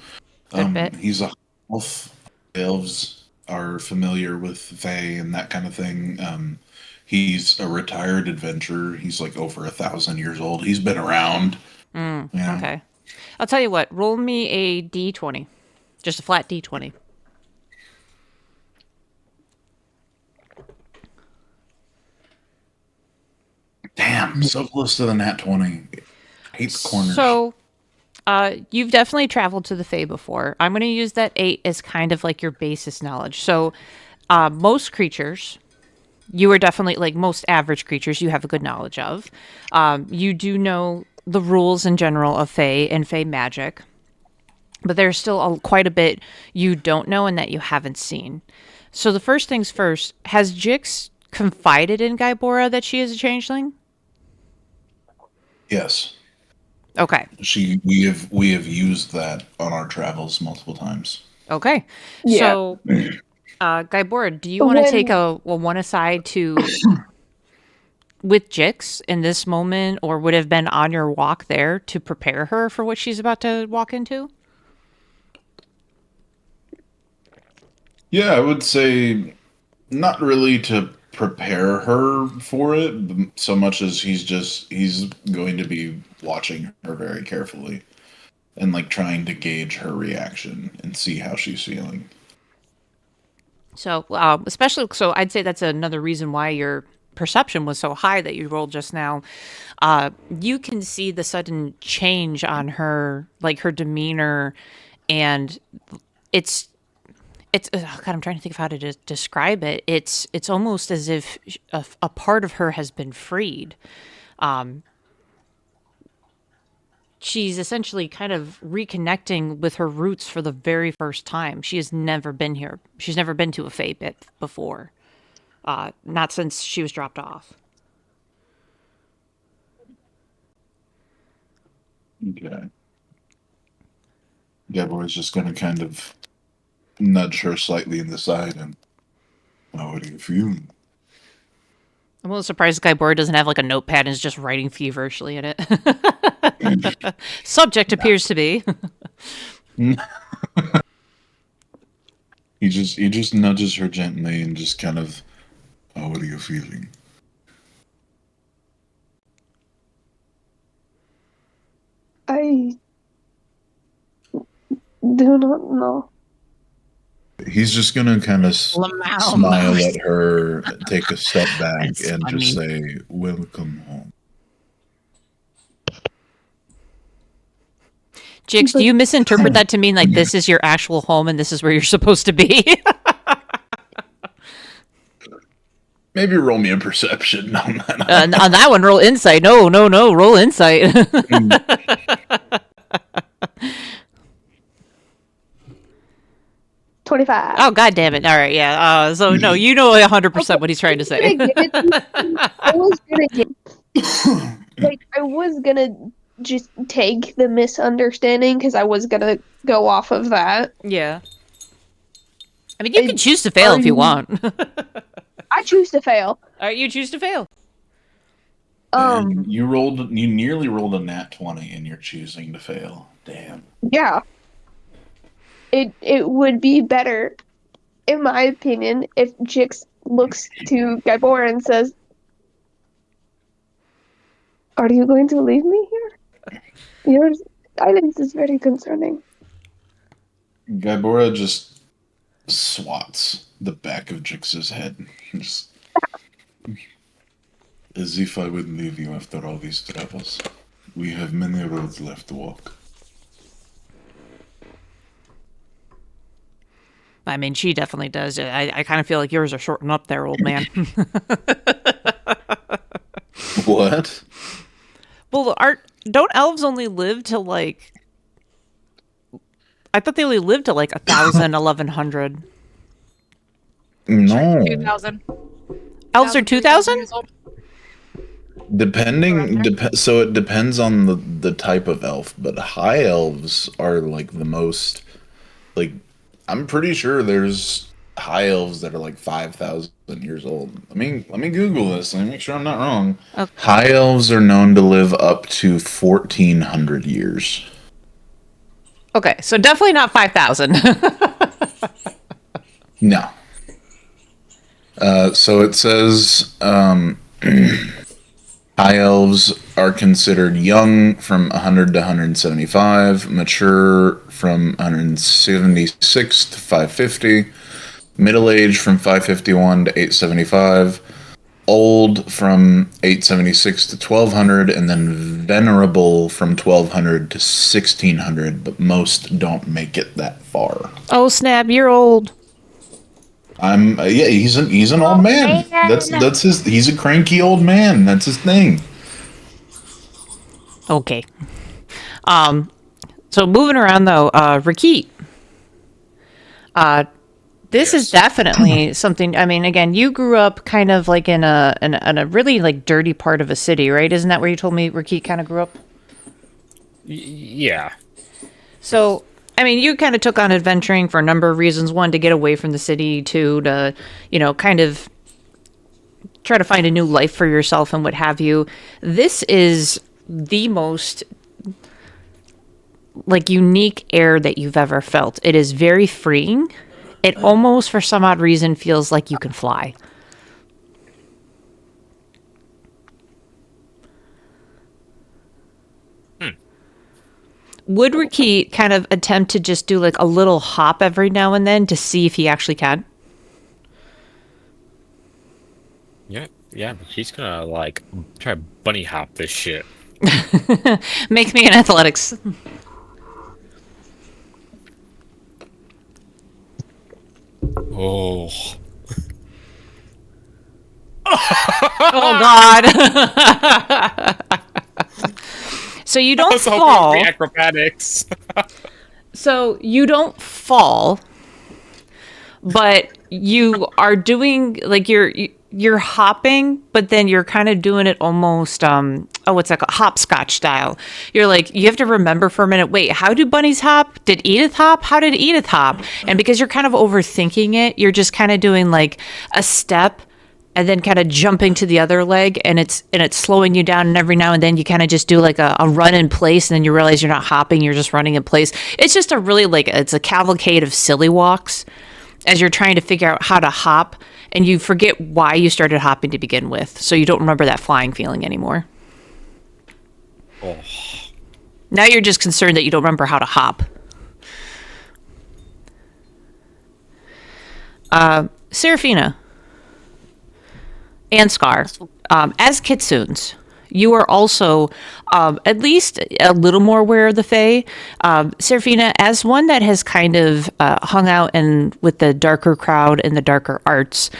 He's a elf. Elves are familiar with Fae and that kind of thing. He's a retired adventurer. He's like over 1,000 years old. He's been around. Yeah. Okay. I'll tell you what. Roll me a d20. Just a flat d20. Damn, so close to the nat 20. I hate the corners. So, you've definitely traveled to the Fae before. I'm going to use that 8 as kind of like your basis knowledge. So, most creatures, you are definitely, like most average creatures, you have a good knowledge of. You do know the rules in general of Fae and Fae magic. But there's still quite a bit you don't know and that you haven't seen. So the first things first, has Jix confided in Gaibora that she is a changeling? Yes. Okay. We have used that on our travels multiple times. Okay. Yeah. So, Gaibora, do you want to take a one aside to with Jix in this moment, or would have been on your walk there to prepare her for what she's about to walk into? Yeah, I would say not really to prepare her for it so much as he's going to be watching her very carefully and like trying to gauge her reaction and see how she's feeling. So, especially, so I'd say that's another reason why your perception was so high that you rolled just now. You can see the sudden change on her, like her demeanor and it's oh God, I'm trying to think of how to describe it. It's almost as if a part of her has been freed. She's essentially kind of reconnecting with her roots for the very first time. She has never been here. She's never been to a Fae pit before. Not since she was dropped off. Okay. Gabor is just going to kind of nudge her slightly in the side and, how are you feeling? I'm a little surprised Guybora doesn't have like a notepad and is just writing feverishly in it. Subject appears to be. He just nudges her gently and just kind of, how are you feeling? I do not know. He's just gonna kind of smile at her, take a step back, That's and funny. just say, "Welcome home." Jix, do you misinterpret that to mean like this is your actual home and this is where you're supposed to be? Maybe roll me a perception on that. On that one, roll insight. No, roll insight. 25. Oh, God damn it. All right, yeah. So, no, you know 100% what he's trying to say. I was gonna get, I was gonna just take the misunderstanding because I was gonna go off of that. Yeah. I mean, you can choose to fail if you want. I choose to fail. All right, you choose to fail. And you nearly rolled a nat 20, and you're choosing to fail. Damn. Yeah. It would be better, in my opinion, if Jix looks to Guybora and says, "Are you going to leave me here? Your silence is very concerning." Gybora just swats the back of Jix's head. Just, as if I would leave you after all these travels. We have many roads left to walk. I mean, she definitely does. I kind of feel like yours are shorting up there, old man. What? Well, don't elves only live to like... I thought they only lived to like 1,000, 1,100. No. 2,000. Elves are 2,000? years old. So it depends on the type of elf, but high elves are like the most, like, I'm pretty sure there's high elves that are like 5,000 years old. Let me Google this and make sure I'm not wrong. Okay. High elves are known to live up to 1,400 years. Okay, so definitely not 5,000. No. So it says high elves are considered young from 100 to 175, mature from 176 to 550, middle age from 551 to 875, old from 876 to 1200, and then venerable from 1200 to 1600, but most don't make it that far. Oh, snap, you're old. Yeah, he's an old man. That's his. He's a cranky old man. That's his thing. Okay. So moving around though, Rakit. This is definitely something. I mean, again, you grew up kind of like in a really like dirty part of a city, right? Isn't that where you told me Rakit kind of grew up? Yeah. So, I mean, you kind of took on adventuring for a number of reasons. One, to get away from the city. Two, to, kind of try to find a new life for yourself and what have you. This is the most, like, unique air that you've ever felt. It is very freeing. It almost, for some odd reason, feels like you can fly. Would Rakit kind of attempt to just do like a little hop every now and then to see if he actually can? Yeah, but he's gonna like try to bunny hop this shit. Make me an athletics. Oh. Oh God. So you don't fall. Acrobatics. So you don't fall, but you are doing like you're hopping, but then you're kind of doing it almost what's that called? Hopscotch style. You're like, you have to remember for a minute, wait, how do bunnies hop? Did Edith hop? How did Edith hop? And because you're kind of overthinking it, you're just kind of doing like a step and then kind of jumping to the other leg, and it's slowing you down, and every now and then you kind of just do like a run in place, and then you realize you're not hopping, you're just running in place. It's just a really it's a cavalcade of silly walks as you're trying to figure out how to hop, and you forget why you started hopping to begin with, so you don't remember that flying feeling anymore. Oh. Now you're just concerned that you don't remember how to hop. Serafina and Scar, as kitsunes, you are also at least a little more aware of the Fae. Serafina, as one that has kind of hung out with the darker crowd and the darker arts,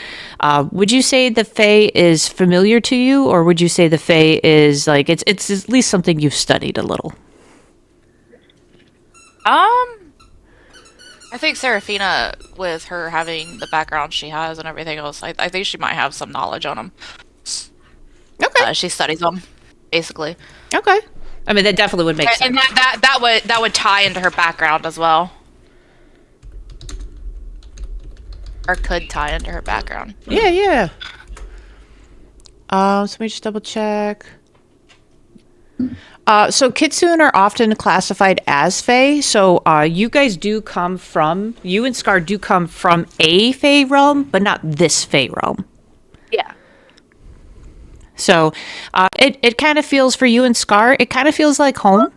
would you say the Fae is familiar to you, or would you say the Fae is like it's at least something you've studied a little? I think Serafina, with her having the background she has and everything else, I think she might have some knowledge on them. Okay. She studies them, basically. Okay. I mean, that definitely would make sense. And that would tie into her background as well. Or could tie into her background. Yeah. So let me just double check. So Kitsune are often classified as Fae. So you guys you and Scar do come from a Fae realm, but not this Fae realm. Yeah. So it kind of feels for you and Scar, it kind of feels like home,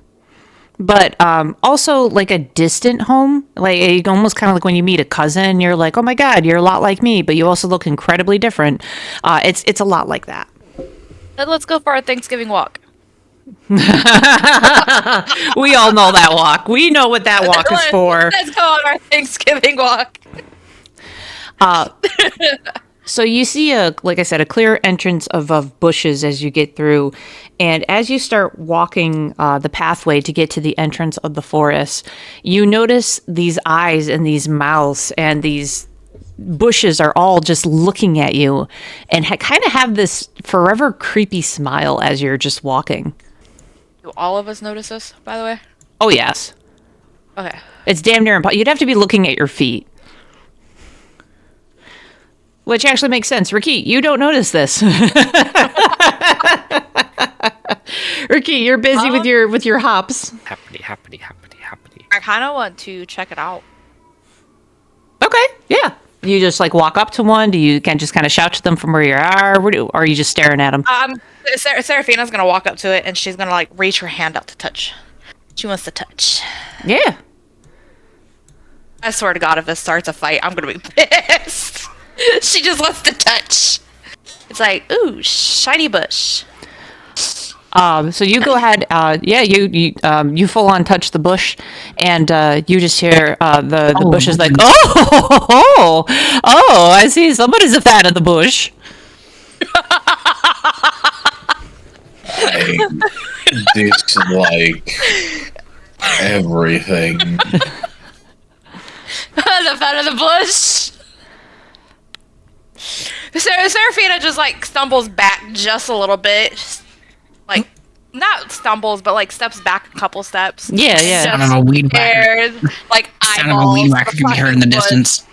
but also like a distant home. Like almost kind of like when you meet a cousin, you're like, oh my God, you're a lot like me, but you also look incredibly different. It's a lot like that. Then let's go for our Thanksgiving walk. We all know that walk. We know what that walk is for. Let's go on our Thanksgiving walk. So you see like I said, a clear entrance of bushes as you get through, and as you start walking the pathway to get to the entrance of the forest, you notice these eyes and these mouths and these bushes are all just looking at you, and kind of have this forever creepy smile as you're just walking. Do all of us notice this, by the way? Oh yes. Okay. It's damn near impossible. You'd have to be looking at your feet. Which actually makes sense. Ricky, you don't notice this. Ricky, you're busy with your hops. Happy. I kind of want to check it out. Okay, yeah. You just like walk up to one? Do you just kind of shout to them from where you are? Or are you just staring at them? Serafina's gonna walk up to it and she's gonna like reach her hand out to touch. She wants to touch. Yeah. I swear to God, if this starts a fight, I'm gonna be pissed. She just wants to touch. It's like, ooh, shiny bush. So you go ahead. You full on touch the bush, and you just hear the bush is like, oh, I see somebody's a fan of the bush. I dislike everything. The fan of the bush. Serafina just like stumbles back just a little bit, like not stumbles, but like steps back a couple steps. Yeah. Sound of a weed whacker. Like Sound of a weed whacker can be heard in the distance.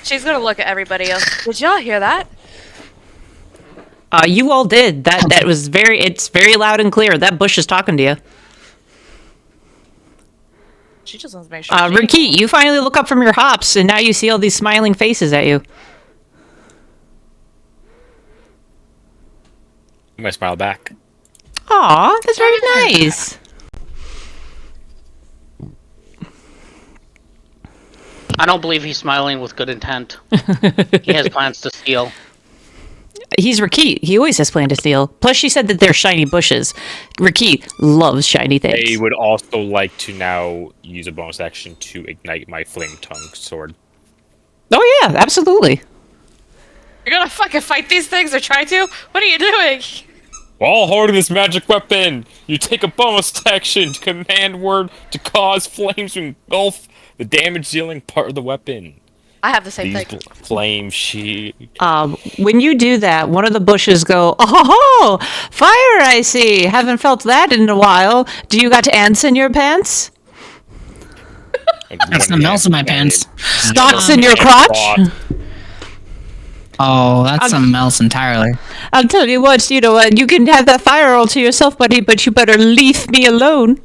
She's gonna look at everybody else. Did y'all hear that? You all did. That was it's very loud and clear. That bush is talking to you. She just wants to make sure. Ricky, you finally look up from your hops, and now you see all these smiling faces at you. I'm gonna smile back. Aw, that's very nice. I don't believe he's smiling with good intent. He has plans to steal. He's Rakit. He always has planned to steal. Plus, she said that they're shiny bushes. Rakit loves shiny things. I would also like to now use a bonus action to ignite my flame tongue sword. Oh yeah, absolutely. You're gonna fucking fight these things or try to? What are you doing? While holding this magic weapon, you take a bonus action to command word to cause flames to engulf the damage-dealing part of the weapon. I have the same These thing. flame sheet. When you do that, one of the bushes go, oh, fire, I see. Haven't felt that in a while. Do you got ants in your pants? Got something else in my pants. Stocks in your crotch? Oh, that's something else entirely. I'll tell you what, you can have that fire all to yourself, buddy, but you better leave me alone.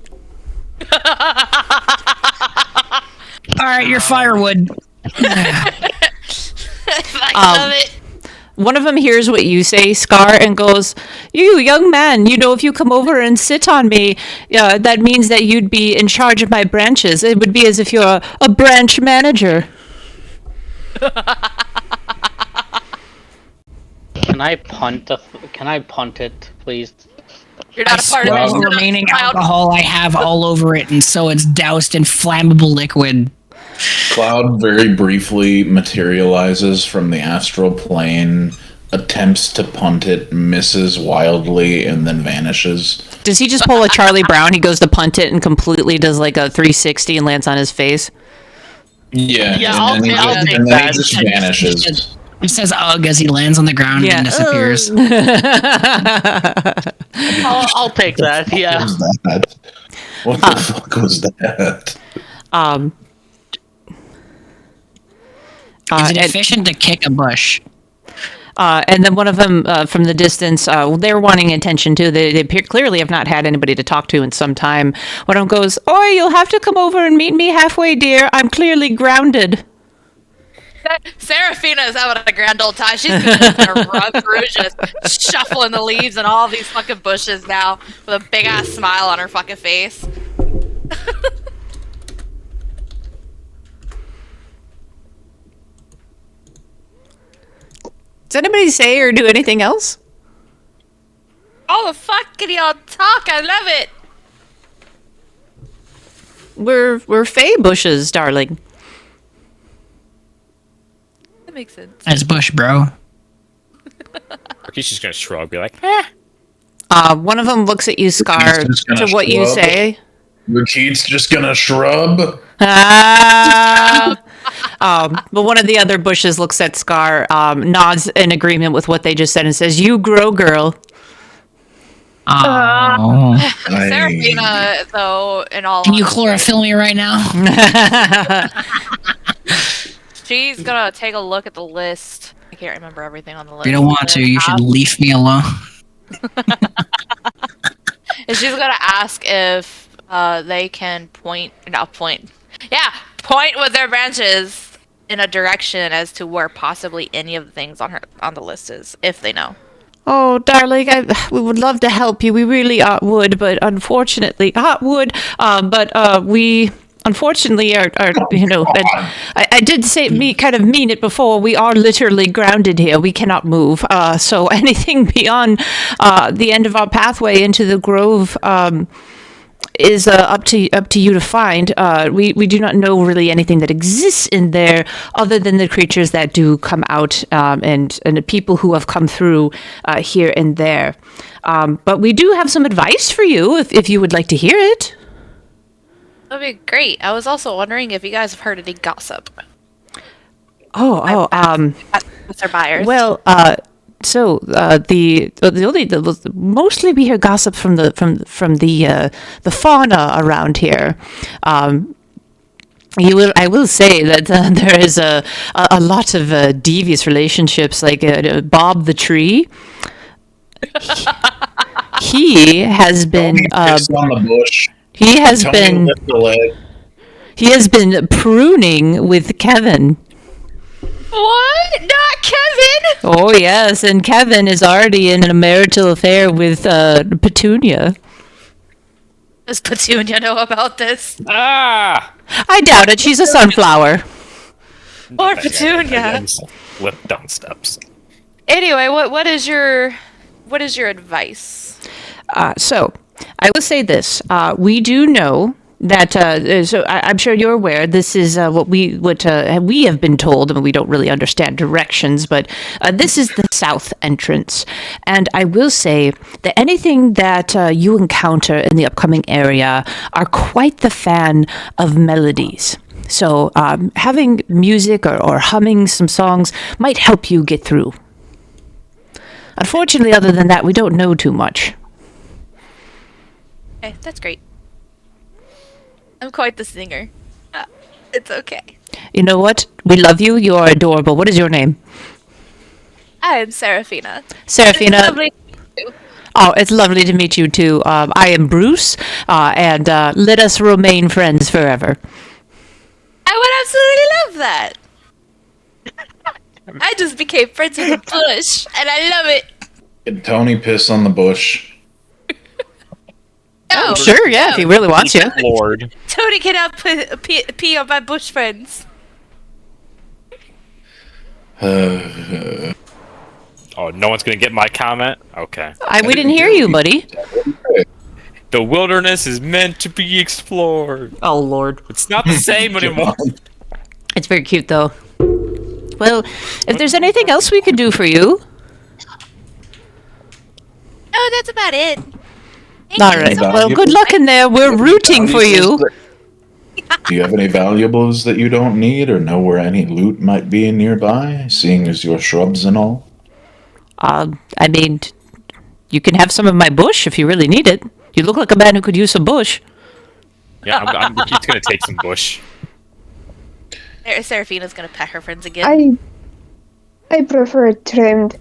All right, you're firewood. I love it. One of them hears what you say, Scar, and goes, you, young man, if you come over and sit on me, that means that you'd be in charge of my branches. It would be as if you're a branch manager. Can I punt it, please? You're not a part of Swirl this. the remaining alcohol I have all over it, and so it's doused in flammable liquid. Cloud very briefly materializes from the astral plane, attempts to punt it, misses wildly, and then vanishes. Does he just pull a Charlie Brown? He goes to punt it and completely does like a 360 and lands on his face? Yeah, Yeah, and then I'll take he that. just vanishes. He says ugh as he lands on the ground and disappears. I'll take that. Yeah. What the fuck was that? Is it efficient to kick a bush? And then one of them from the distance, they're wanting attention too. They clearly have not had anybody to talk to in some time. One of them goes, "Oi, you'll have to come over and meet me halfway, dear. I'm clearly grounded." Seraphina's having a grand old time. She's gonna run through, just shuffling the leaves and all these fucking bushes now with a big ass smile on her fucking face. Does anybody say or do anything else? Oh, the fuck can y'all talk? I love it. We're fey bushes, darling. That makes sense. That's bush, bro. He's just gonna shrug, be like, One of them looks at you, Scar, just gonna to what you shrug. say. Rakit's just gonna shrub. But one of the other bushes looks at Scar, nods in agreement with what they just said, and says, "You grow, girl." Oh. Seraphina, though, in all Can you honesty, chlorophyll me right now? she's gonna take a look at the list. I can't remember everything on the list. If you don't want to, you should leave me alone. And she's gonna ask if they can point with their branches in a direction as to where possibly any of the things on the list is, if they know. Oh, darling, we would love to help you. We really would, but unfortunately, we unfortunately are and I did kind of mean it before. We are literally grounded here. We cannot move. So anything beyond the end of our pathway into the grove is up to you to find. We do not know really anything that exists in there other than the creatures that do come out and the people who have come through here and there. But we do have some advice for you if you would like to hear it. That'd be great. I was also wondering if you guys have heard any gossip. With their buyers. Well, mostly we hear gossip from the fauna around here. I will say that there is a lot of devious relationships, like Bob the tree. He has been Piss on the bush. he has Tell me to been lift the leg. he has been pruning with Kevin. What? Not Kevin? Oh yes, and Kevin is already in a marital affair with Petunia. Does Petunia know about this? ah! I doubt it. She's a sunflower. Or Petunia. Flip down steps. Anyway, what is your advice? So, I will say this: we do know that. So, I'm sure you're aware. This is what we have been told. I mean, we don't really understand directions, but this is the south entrance. And I will say that anything that you encounter in the upcoming area are quite the fan of melodies. So, having music or humming some songs might help you get through. Unfortunately, other than that, we don't know too much. Okay, that's great. I'm quite the singer. It's okay. You know what? We love you. You are adorable. What is your name? I am Seraphina. Seraphina. It's lovely to meet you. Oh, it's lovely to meet you too. I am Bruce, and let us remain friends forever. I would absolutely love that. I just became friends with a bush, and I love it. Did Tony piss on the bush? No, Sure, yeah, if he really wants you. Lord. Tony cannot pee on my bush friends. Uh, Oh, no one's gonna get my comment? Okay. We didn't hear you, buddy. The wilderness is meant to be explored. Oh, Lord. It's not the same anymore. It's very cute, though. Well, if there's anything else we could do for you. Oh, that's about it. All right. Well, good luck in there. We're rooting for you. Do you have any valuables that you don't need or know where any loot might be nearby, seeing as your shrubs and all? I mean, you can have some of my bush if you really need it. You look like a man who could use some bush. Yeah, I'm Ricky's gonna take some bush. Seraphina's gonna pet her friends again. I prefer it trimmed.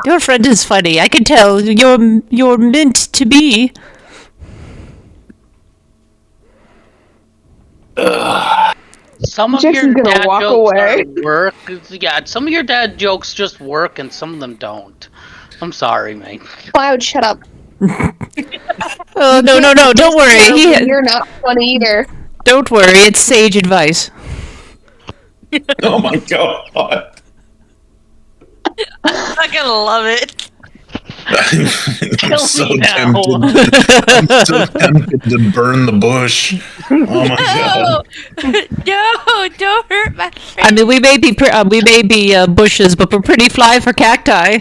Your friend is funny. I can tell. You're meant to be. Some of Jason's your gonna dad walk jokes away. work. Yeah, some of your dad jokes just work, and some of them don't. I'm sorry, mate. Cloud, shut up. Oh no! Don't worry. You're not funny either. Don't worry. It's sage advice. Oh my god. I'm gonna love it. I'm so me now. tempted. I'm so tempted to burn the bush. Oh my god. No, don't hurt my friend. I mean, we may be bushes, but we're pretty fly for cacti.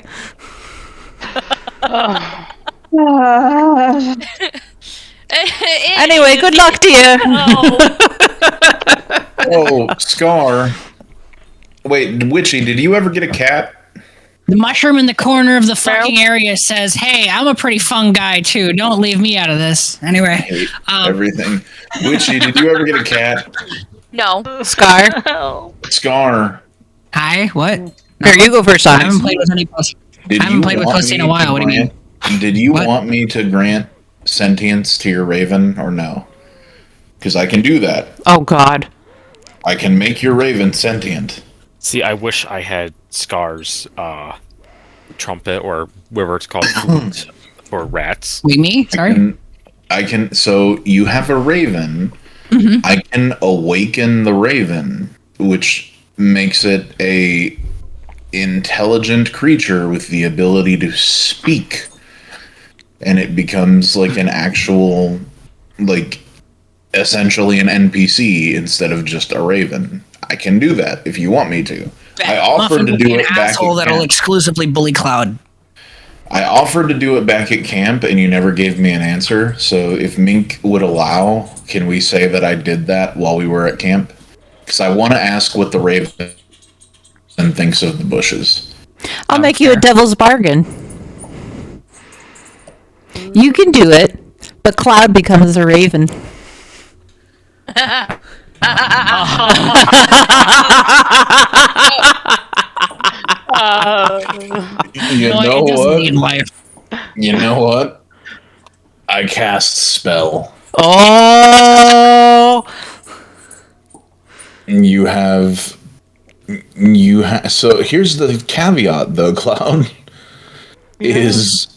Anyway, good luck to you. Oh, Scar. Wait, Witchy, did you ever get a cat? The mushroom in the corner of the fucking area says, "Hey, I'm a pretty fun guy too. Don't leave me out of this." I Anyway, hate everything. Witchy, did you ever get a cat? No. Scar. Scar. hi. What? Here, you go first, I haven't Onyx. played with any pussy. Did I haven't you played with want pussy in a me while. to What do you mean? Did you What? want me to grant sentience to your raven or no? Because I can do that. Oh God. I can make your raven sentient. See, I wish I had Scar's trumpet or whatever it's called flute for rats. Wait, me? Sorry. I can. So you have a raven. Mm-hmm. I can awaken the raven, which makes it a intelligent creature with the ability to speak, and it becomes like an actual, like, essentially an NPC instead of just a raven. I can do that if you want me to. I offered Muffin to will do be an it back asshole at that'll camp. exclusively bully Cloud. I offered to do it back at camp, and you never gave me an answer. So if Mink would allow, can we say that I did that while we were at camp? Because I want to ask what the raven thinks of the bushes. I'll make you a devil's bargain. You can do it, but Cloud becomes a raven. You No, know it doesn't what? need life. You know what? I cast spell. Oh. You have. So here's the caveat, though, Cloud. Is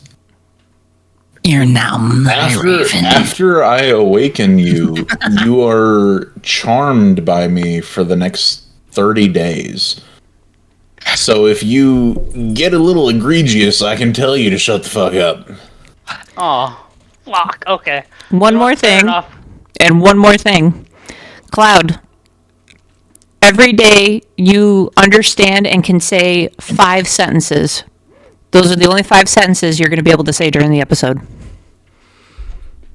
You're now my raven. After I awaken you, you are charmed by me for the next 30 days. So if you get a little egregious, I can tell you to shut the fuck up. Oh, fuck. Okay. One more Fair thing. enough. And one more thing. Cloud, every day you understand and can say 5 sentences. Those are the only 5 sentences you're going to be able to say during the episode.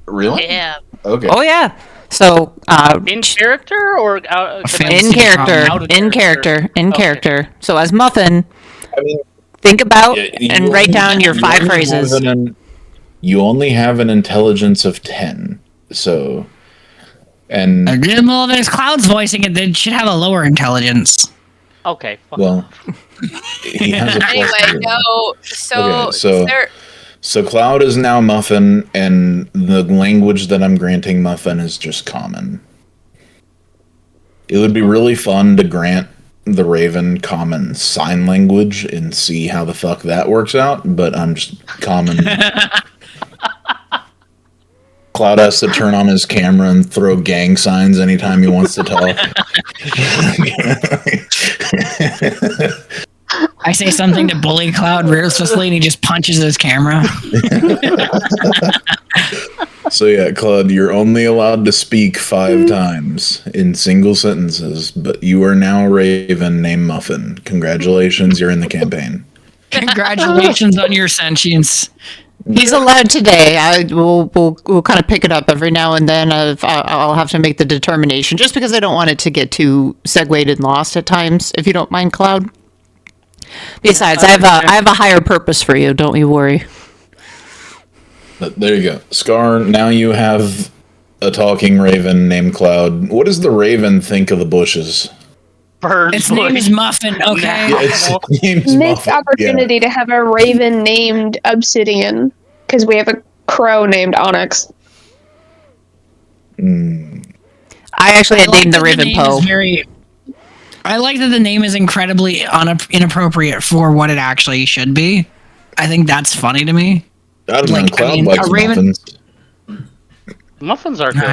Really? Yeah. Okay. Oh, yeah. So, In character or out? Fancy in character, out of in character, in Okay. character. So, as Muffin, I mean, think about yeah, and you write only- down your you 5 only phrases. you only have an intelligence of 10. So, and Well, there's Cloud's voicing it. They should have a lower intelligence. Okay. Fuck. well, he has a plus Anyway, 2. no. So, Okay, so- Sarah, So Cloud is now Muffin, and the language that I'm granting Muffin is just common. It would be really fun to grant the Raven common sign language and see how the fuck that works out, but I'm just common. Cloud has to turn on his camera and throw gang signs anytime he wants to talk. I say something to bully Cloud ruthlessly, and he just punches his camera. So yeah, Claude, you're only allowed to speak 5 times in single sentences, but you are now a Raven named Muffin. Congratulations, you're in the campaign. Congratulations on your sentience. He's allowed today. We'll kind of pick it up every now and then. I'll have to make the determination, just because I don't want it to get too segued and lost at times, if you don't mind, Cloud. Besides, I have a higher purpose for you. Don't you worry. But there you go. Scar, now you have a talking raven named Cloud. What does the raven think of the bushes? Bird Its name is Muffin, okay? Yeah, its name's Missed Muffin. opportunity to have a raven named Obsidian because we have a crow named Onyx. Yeah. I actually had named the that Raven name Poe. is I like that the name is incredibly inappropriate for what it actually should be. I think that's funny to me. I don't know. Like, Cloud I mean, likes a raven- muffins. Muffins are good,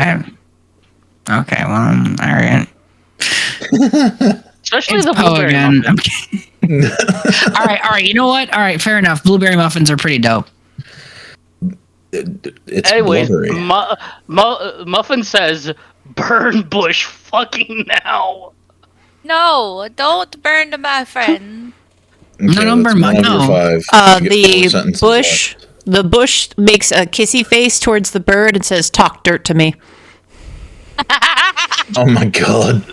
Okay, well, all right. especially It's the Poe blueberry again. muffin. I'm kidding. all right. You know what? All right, fair enough. Blueberry muffins are pretty dope. It's Anyways, blubbery. Muffin says, "Burn bush fucking now." no, don't burn my friend. Okay, don't that's burn one my- of your no. 5. You get 4 The sentences bush. left. The bush makes a kissy face towards the bird and says, "Talk dirt to me." Oh my god.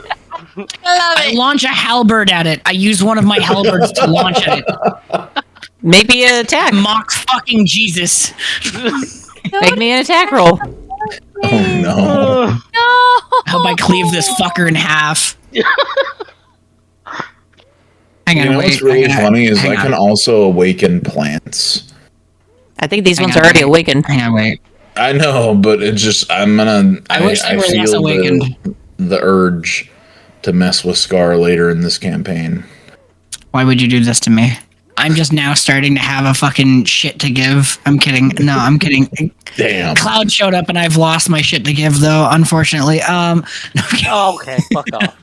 I love I it. launch a halberd at it. I use one of my halberds to launch at it. Make me an attack. Mock fucking Jesus. Make me an attack roll. Oh no. No. Hope I cleave this fucker in half. Hang on, You know wait. what's really I gotta- funny is hang I on. can also awaken plants. I think these Hang ones on, are already wait. awakened. Hang on, wait. I know, but it's just I wish they were less feel awakened. the urge to mess with Scar later in this campaign. Why would you do this to me? I'm just now starting to have a fucking shit to give. I'm kidding. No, I'm kidding. Damn. Cloud showed up and I've lost my shit to give though, unfortunately. No, okay. Oh, okay, fuck off.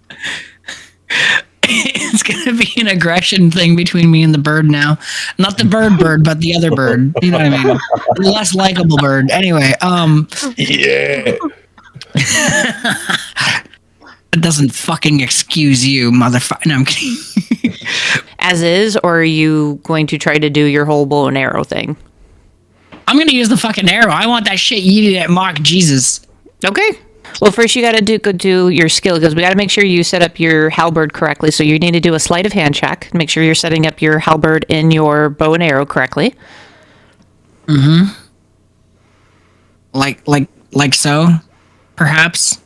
It's gonna be an aggression thing between me and the bird now. Not the bird, but the other bird. You know what I mean? The less likable bird. Anyway, Yeah. it doesn't fucking excuse you, motherfucker. No, I'm kidding. As is, or are you going to try to do your whole bow and arrow thing? I'm gonna use the fucking arrow. I want that shit yeeted at Mock Jesus. Okay. Well, first you got to go do your skill, because we got to make sure you set up your halberd correctly. So you need to do a sleight of hand check. Make sure you're setting up your halberd in your bow and arrow correctly. Like so, perhaps.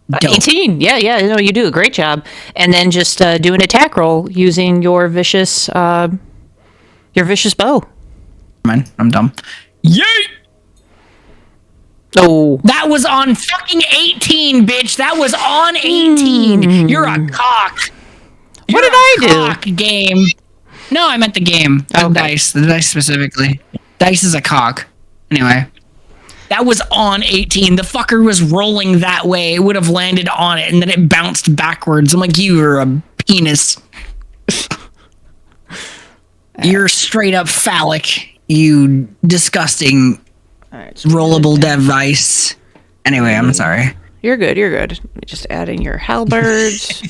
Dope. 18. Yeah. No, you do a great job. And then just do an attack roll using your vicious bow. Man, I'm dumb. Yay! Oh, That was on fucking 18, bitch. That was on 18. You're a cock. what did I do? Cock game. No, I meant the game. The Okay. dice. The dice specifically. Dice is a cock. Anyway. That was on 18. The fucker was rolling that way. It would have landed on it, and then it bounced backwards. I'm like, you are a penis. You're straight up phallic, you disgusting rollable device. Anyway, I'm sorry. You're good. Just adding your halberds.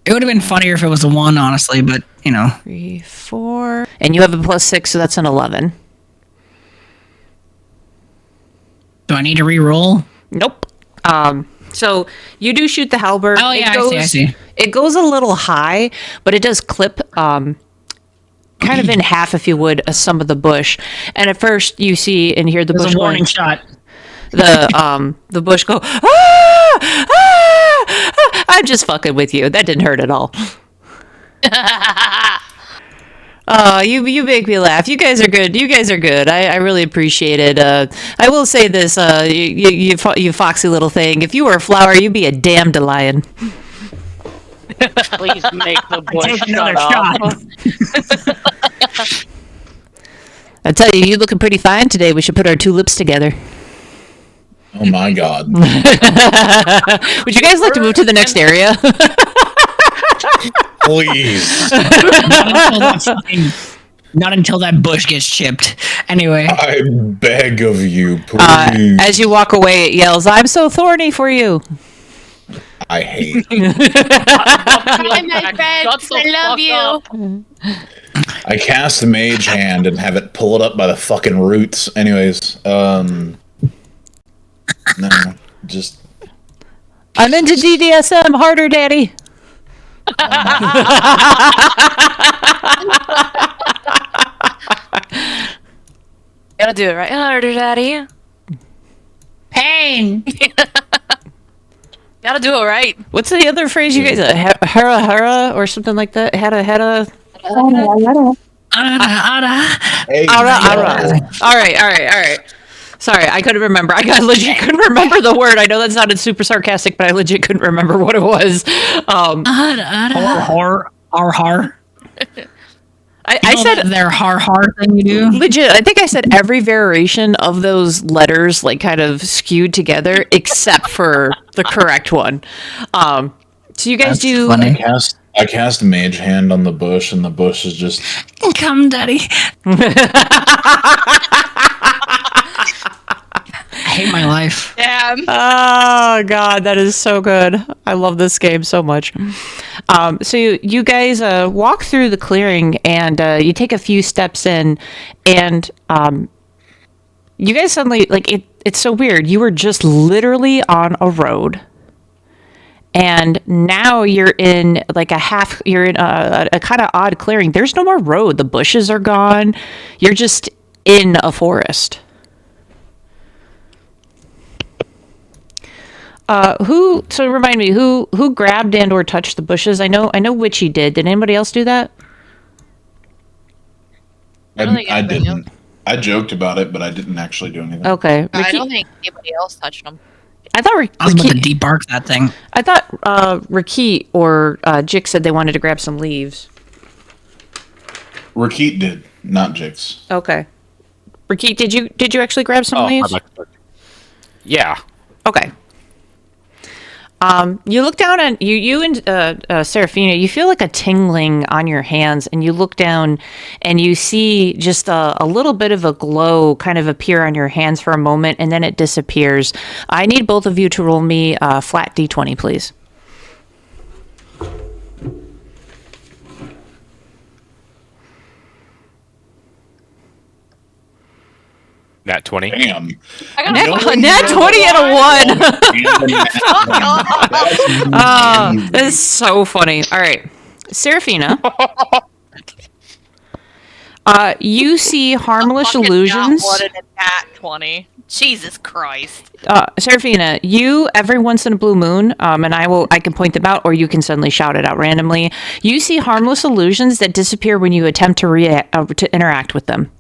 It would have been funnier if it was a 1, honestly, but, 3, 4. And you have a +6, so that's an 11. Do I need to re-roll? Nope. So you do shoot the halberd. Oh, yeah, I see. It goes a little high, but it does clip kind of in half, if you would, some of the bush. And at first you see and hear the bush a warning shot. The bush go, ah! Ah! Ah! I'm just fucking with you. That didn't hurt at all. Oh, you make me laugh. You guys are good. I really appreciate it. I will say this, you foxy little thing. If you were a flower, you'd be a damn lion. Please make the bush Take shut another up. shot. I tell you, you're looking pretty fine today. We should put our 2 lips together. Oh my god. Would you guys like to move to the next area? Please. Not until that bush gets chipped. Anyway. I beg of you, please. As you walk away, it yells, "I'm so thorny for you." I hate Hi, my friends. I love you. I cast Mage Hand and have it pull it up by the fucking roots. Anyways, no, just... I'm into DDSM harder, daddy. Gotta do it right harder, daddy. Pain. Gotta do it right. What's the other phrase you guys? Hara or something like that. Hara. Hey, Ara. All right. Sorry, I couldn't remember. I legit couldn't remember the word. I know that sounded super sarcastic, but I legit couldn't remember what it was. Har. I said their har thing you do. legit. I think I said every variation of those letters, like kind of skewed together, except for the correct one. So you guys do. Funny. I cast Mage Hand on the bush, and the bush is just... Come, daddy. I hate my life. Damn. Oh god, that is so good. I love this game so much. So you guys walk through the clearing and you take a few steps in, and you guys suddenly it's so weird. You were just literally on a road, and now you're in like a kind of odd clearing. There's no more road. The bushes are gone. You're just in a forest. So remind me, who grabbed and or touched the bushes? I know Witchy did. Did anybody else do that? I didn't. I joked about it, but I didn't actually do anything. Okay. I don't think anybody else touched them. I thought I was about to debark that thing. I thought Rakit or Jix said they wanted to grab some leaves. Rakit did, not Jix. Okay. Rakit, did you actually grab some leaves? Yeah. Okay. You look down and you and Seraphina, you feel like a tingling on your hands, and you look down and you see just a little bit of a glow kind of appear on your hands for a moment, and then it disappears. I need both of you to roll me a flat d20, please. Nat 20. Damn. Nat 20 and a 1. That is so funny. All right, Seraphina. You see harmless illusions. What a nat 20. Jesus Christ. Seraphina, you every once in a blue moon, and I can point them out, or you can suddenly shout it out randomly. You see harmless illusions that disappear when you attempt to interact with them.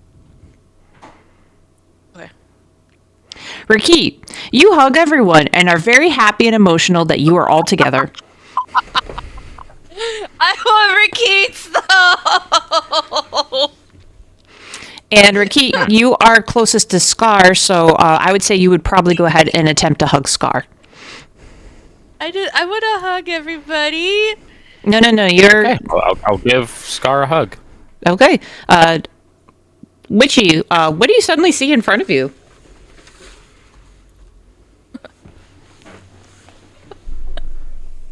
Rakit, you hug everyone and are very happy and emotional that you are all together. I want Rakit though. And Rakit, you are closest to Scar, so I would say you would probably go ahead and attempt to hug Scar. I want to hug everybody. No, you're... Okay. Well, I'll give Scar a hug. Okay. Witchy, what do you suddenly see in front of you?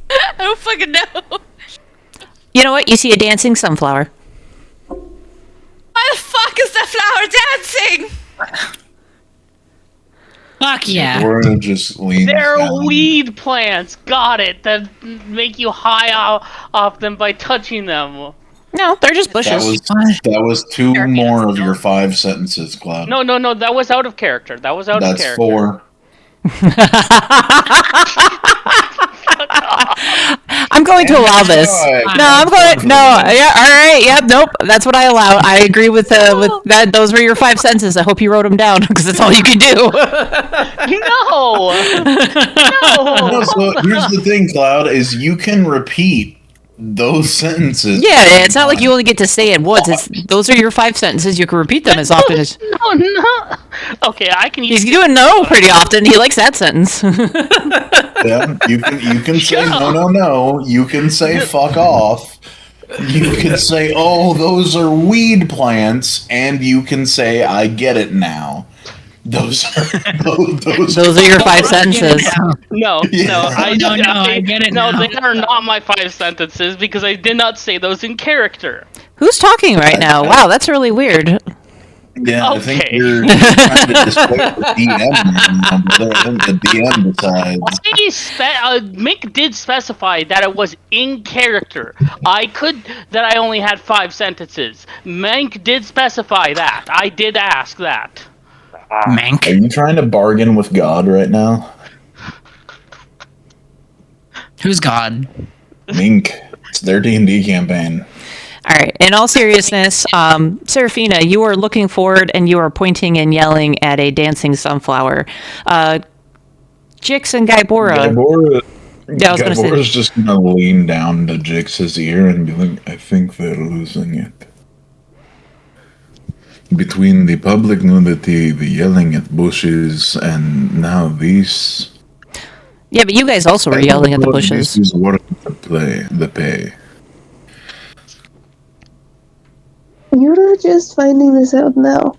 I don't fucking know. You know what? You see a dancing sunflower. Why the fuck is that flower dancing? Fuck yeah. Aurora just leans They're down. weed plants. Got it. That make you high off them by touching them. No, they're just That bushes. was two more of your 5 sentences, Cloud. No. That was out of character. That's 4. I'm going to allow this. No, I'm going. No, yeah, all right, yep, nope. That's what I allow. I agree with that. Those were your 5 sentences. I hope you wrote them down because that's all you can do. No. No, so here's the thing, Cloud, is you can repeat those sentences. Yeah, it's not like you only get to say it once. Those are your 5 sentences. You can repeat them as often as. No. Okay, I can use. He's doing no pretty often. He likes that sentence. Yeah, you can say no. You can say fuck off. You can say, oh, those are weed plants, and you can say, I get it now. Those are your 5 sentences. No, Yeah. I get it No, now. they are not my 5 sentences because I did not say those in character. Who's talking right now? Wow, that's really weird. Yeah, I think Okay. you're trying to display the DM now, but I think the DM decides. Mick did specify that it was in character. That I only had 5 sentences. Mank did specify that. I did ask that. Mank. Are you trying to bargain with God right now? Who's God? Mink. It's their D&D campaign. All right. In all seriousness, Serafina, you are looking forward and you are pointing and yelling at a dancing sunflower. Jix and Gaibora. Yeah, I was gonna say- Gabora's just gonna lean down to Jix's ear and be like, I think they're losing it. Between the public nudity, the yelling at bushes, and now these... Yeah, but you guys also were yelling at the bushes. This is worth the pay. You're just finding this out now.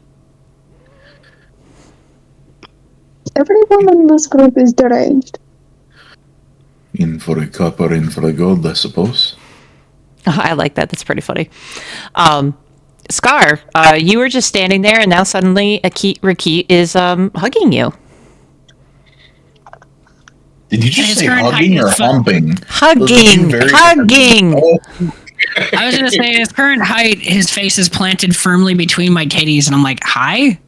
Everyone in this group is deranged. In for a copper, in for a gold, I suppose. I like that. That's pretty funny. Scar, you were just standing there, and now suddenly Rakit is hugging you. Did you just His say current hugging height or is humping? Hugging! Hugging! I was gonna say his current height, his face is planted firmly between my titties, and I'm like, hi?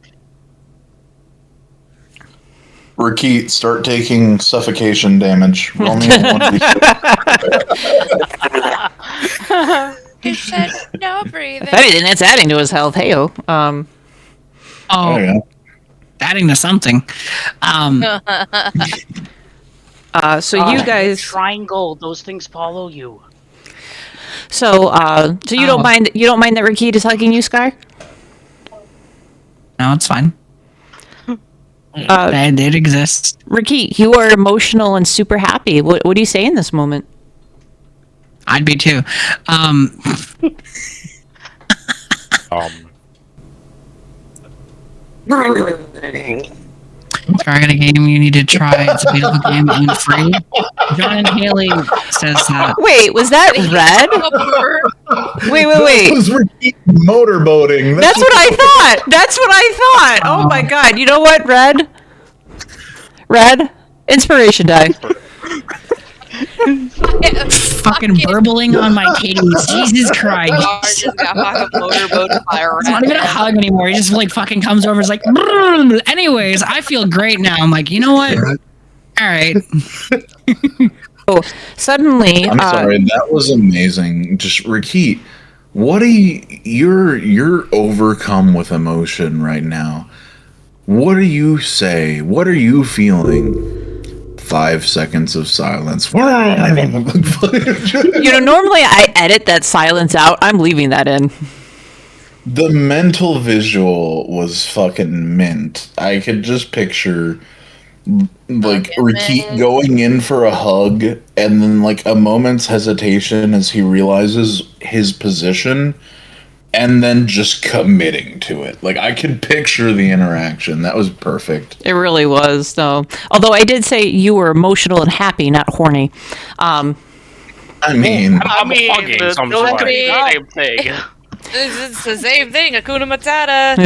Rakit, start taking suffocation damage. Roll me a 1d6. It said no breathing. If anything, that's adding to his health. Heyo. Oh, Oh, yeah. adding to something. So you guys. Triangle. Those things follow you. So you don't mind? You don't mind that Rakit is hugging you, Scar? No, it's fine. It exists. Rakit, you are emotional and super happy. What do you say in this moment? I'd be too. Sorry, I got a game you need to try. It's a beautiful game and free. John and Haley says that. Wait, was that Red? Wait. That was Rakit motorboating. That's what I thought. That's what I thought. Oh my god. You know what, Red? Inspiration die. Fucking burbling on my titties. Jesus Christ. Just got fucking motorboated by a It's not even a hug anymore. He just like fucking comes over. It's like, "Brrr." Anyways, I feel great now. I'm like, you know what? All right. Oh, suddenly, I'm sorry, that was amazing. Just Rakit, what you're overcome with emotion right now. What do you say? What are you feeling? 5 seconds of silence. You know, normally I edit that silence out. I'm leaving that in. The mental visual was fucking mint. I could just picture like Fucking Rakit mint. going in for a hug and then like a moment's hesitation as he realizes his position and then just committing to it. Like I could picture the interaction. That was perfect. It really was, though. Although I did say you were emotional and happy, not horny. I mean, I mean, hugging, so I'm those could be sorry. the same thing. It's the same thing. Hakuna Matata.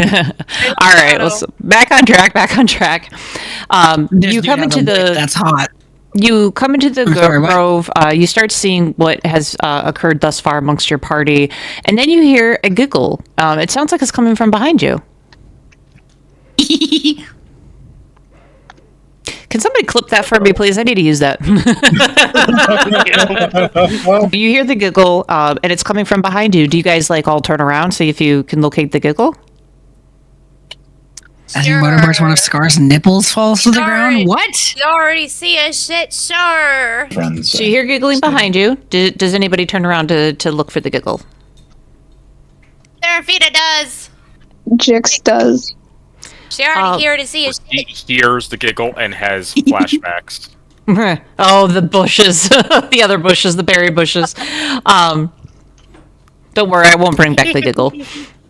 All right, let's back on track. Back on track. This You dude come has into a whip the that's hot. you come into the I'm sorry, what? grove. You start seeing what has occurred thus far amongst your party, and then you hear a giggle. It sounds like it's coming from behind you. Can somebody clip that for me, please? I need to use that. You hear the giggle, and it's coming from behind you. Do you guys like all turn around, see if you can locate the giggle? As in Motorboard's one of Scar's nipples falls to the ground. What? You already see a shit, sure. friends. So you hear giggling behind you. Does anybody turn around to look for the giggle? Serafina does. Jix does. She already here to see a He shit. hears the giggle and has flashbacks. Oh, the bushes, the other bushes, the berry bushes. Don't worry, I won't bring back the giggle.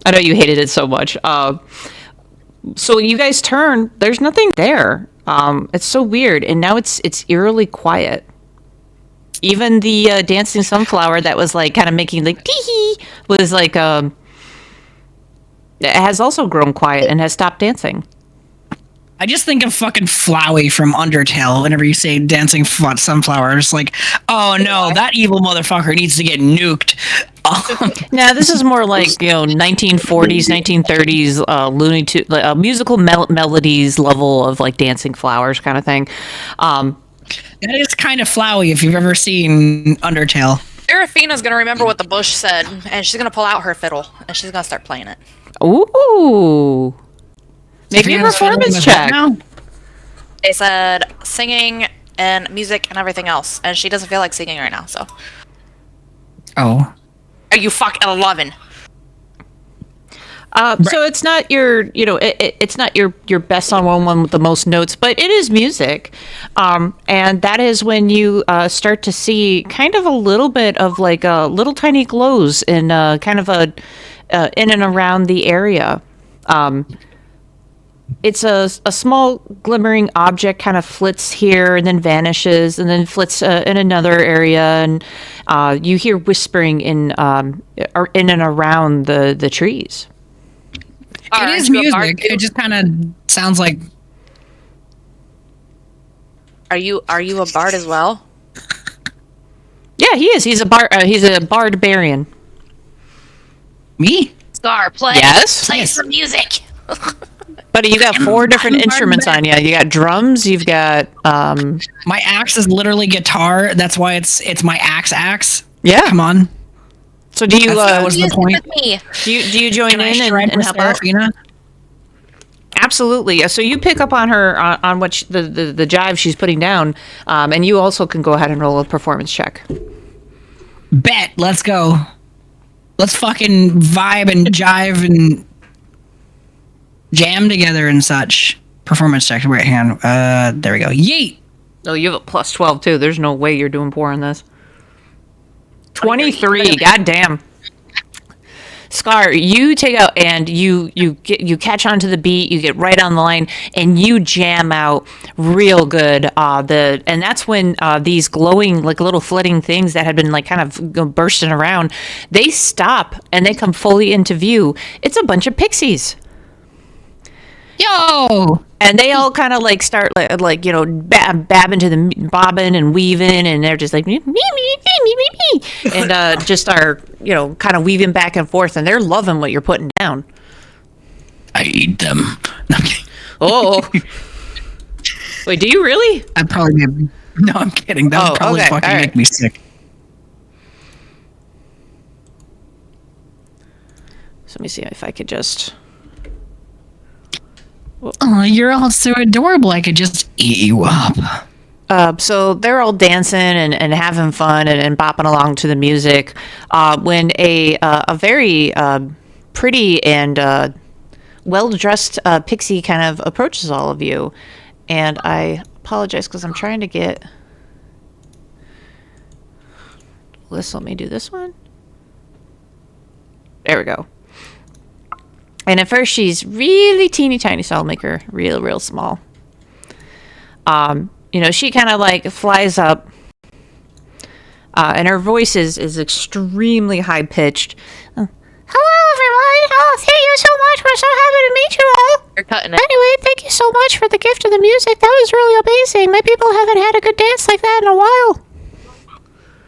I know you hated it so much. So you guys turn. There's nothing there. It's so weird, and now it's eerily quiet. Even the dancing sunflower that was like kind of making like tee was like it has also grown quiet and has stopped dancing. I just think of fucking Flowey from Undertale whenever you say dancing sunflower. It's like, oh no, that evil motherfucker needs to get nuked. Now this is more like 1940s, 1930s Looney Tunes musical melodies level of like dancing flowers kind of thing. That is kind of Flowey if you've ever seen Undertale. Serafina's gonna remember what the bush said, and she's gonna pull out her fiddle, and she's gonna start playing it. Ooh, make me a Sophia's fiddling performance with check. what now? They said singing and music and everything else, and she doesn't feel like singing right now. So, Oh. are you fucking 11? So it's not your, it's not your best on one with the most notes, but it is music, and that is when you start to see kind of a little bit of like little tiny glows in kind of a in and around the area. It's a small glimmering object, kind of flits here and then vanishes, and then flits in another area, and you hear whispering in and around the trees. It is music. It just kind of sounds like. Are you a bard as well? Yeah, he is. He's a barbarian. Me? Scar, play. Yes. Play Yes. some music. Buddy, you got four different I'm instruments on you. You got drums. You've got My axe is literally guitar. That's why it's my axe. yeah. Come on. So do you That was the Music point. with me. do you join Can I in stride and for help out? Serafina? Absolutely. So you pick up on her on what the jive she's putting down, and you also can go ahead and roll a performance check. Bet. Let's go. Let's fucking vibe and jive and jam together and such. Performance check. Right hand. There we go. Yeet. Oh, you have a plus 12 too. There's no way you're doing poor on this. 23. God damn. Scar, you take out and you catch onto the beat. You get right on the line and you jam out real good. And that's when these glowing like little flitting things that had been like kind of bursting around, they stop and they come fully into view. It's a bunch of pixies. Yo. And they all kind of like start babbing to the bobbing and weaving, and they're just like me, and just are kind of weaving back and forth, and they're loving what you're putting down. I eat them. No, I'm kidding. Oh, wait, do you really? I'd probably be. No, I'm kidding. That would probably okay, fucking all right. make me sick. So let me see if I could just. Oh, you're all so adorable. I could just eat you up. So they're all dancing and having fun and bopping along to the music when a very pretty and well-dressed pixie kind of approaches all of you. And I apologize because I'm trying to get... Let me do this one. There we go. And at first she's really teeny tiny, so I'll make her real small. She kind of like flies up, and her voice is extremely high pitched. Hello, everyone. Oh, thank you so much. We're so happy to meet you all. You're cutting it. Anyway, thank you so much for the gift of the music. That was really amazing. My people haven't had a good dance like that in a while.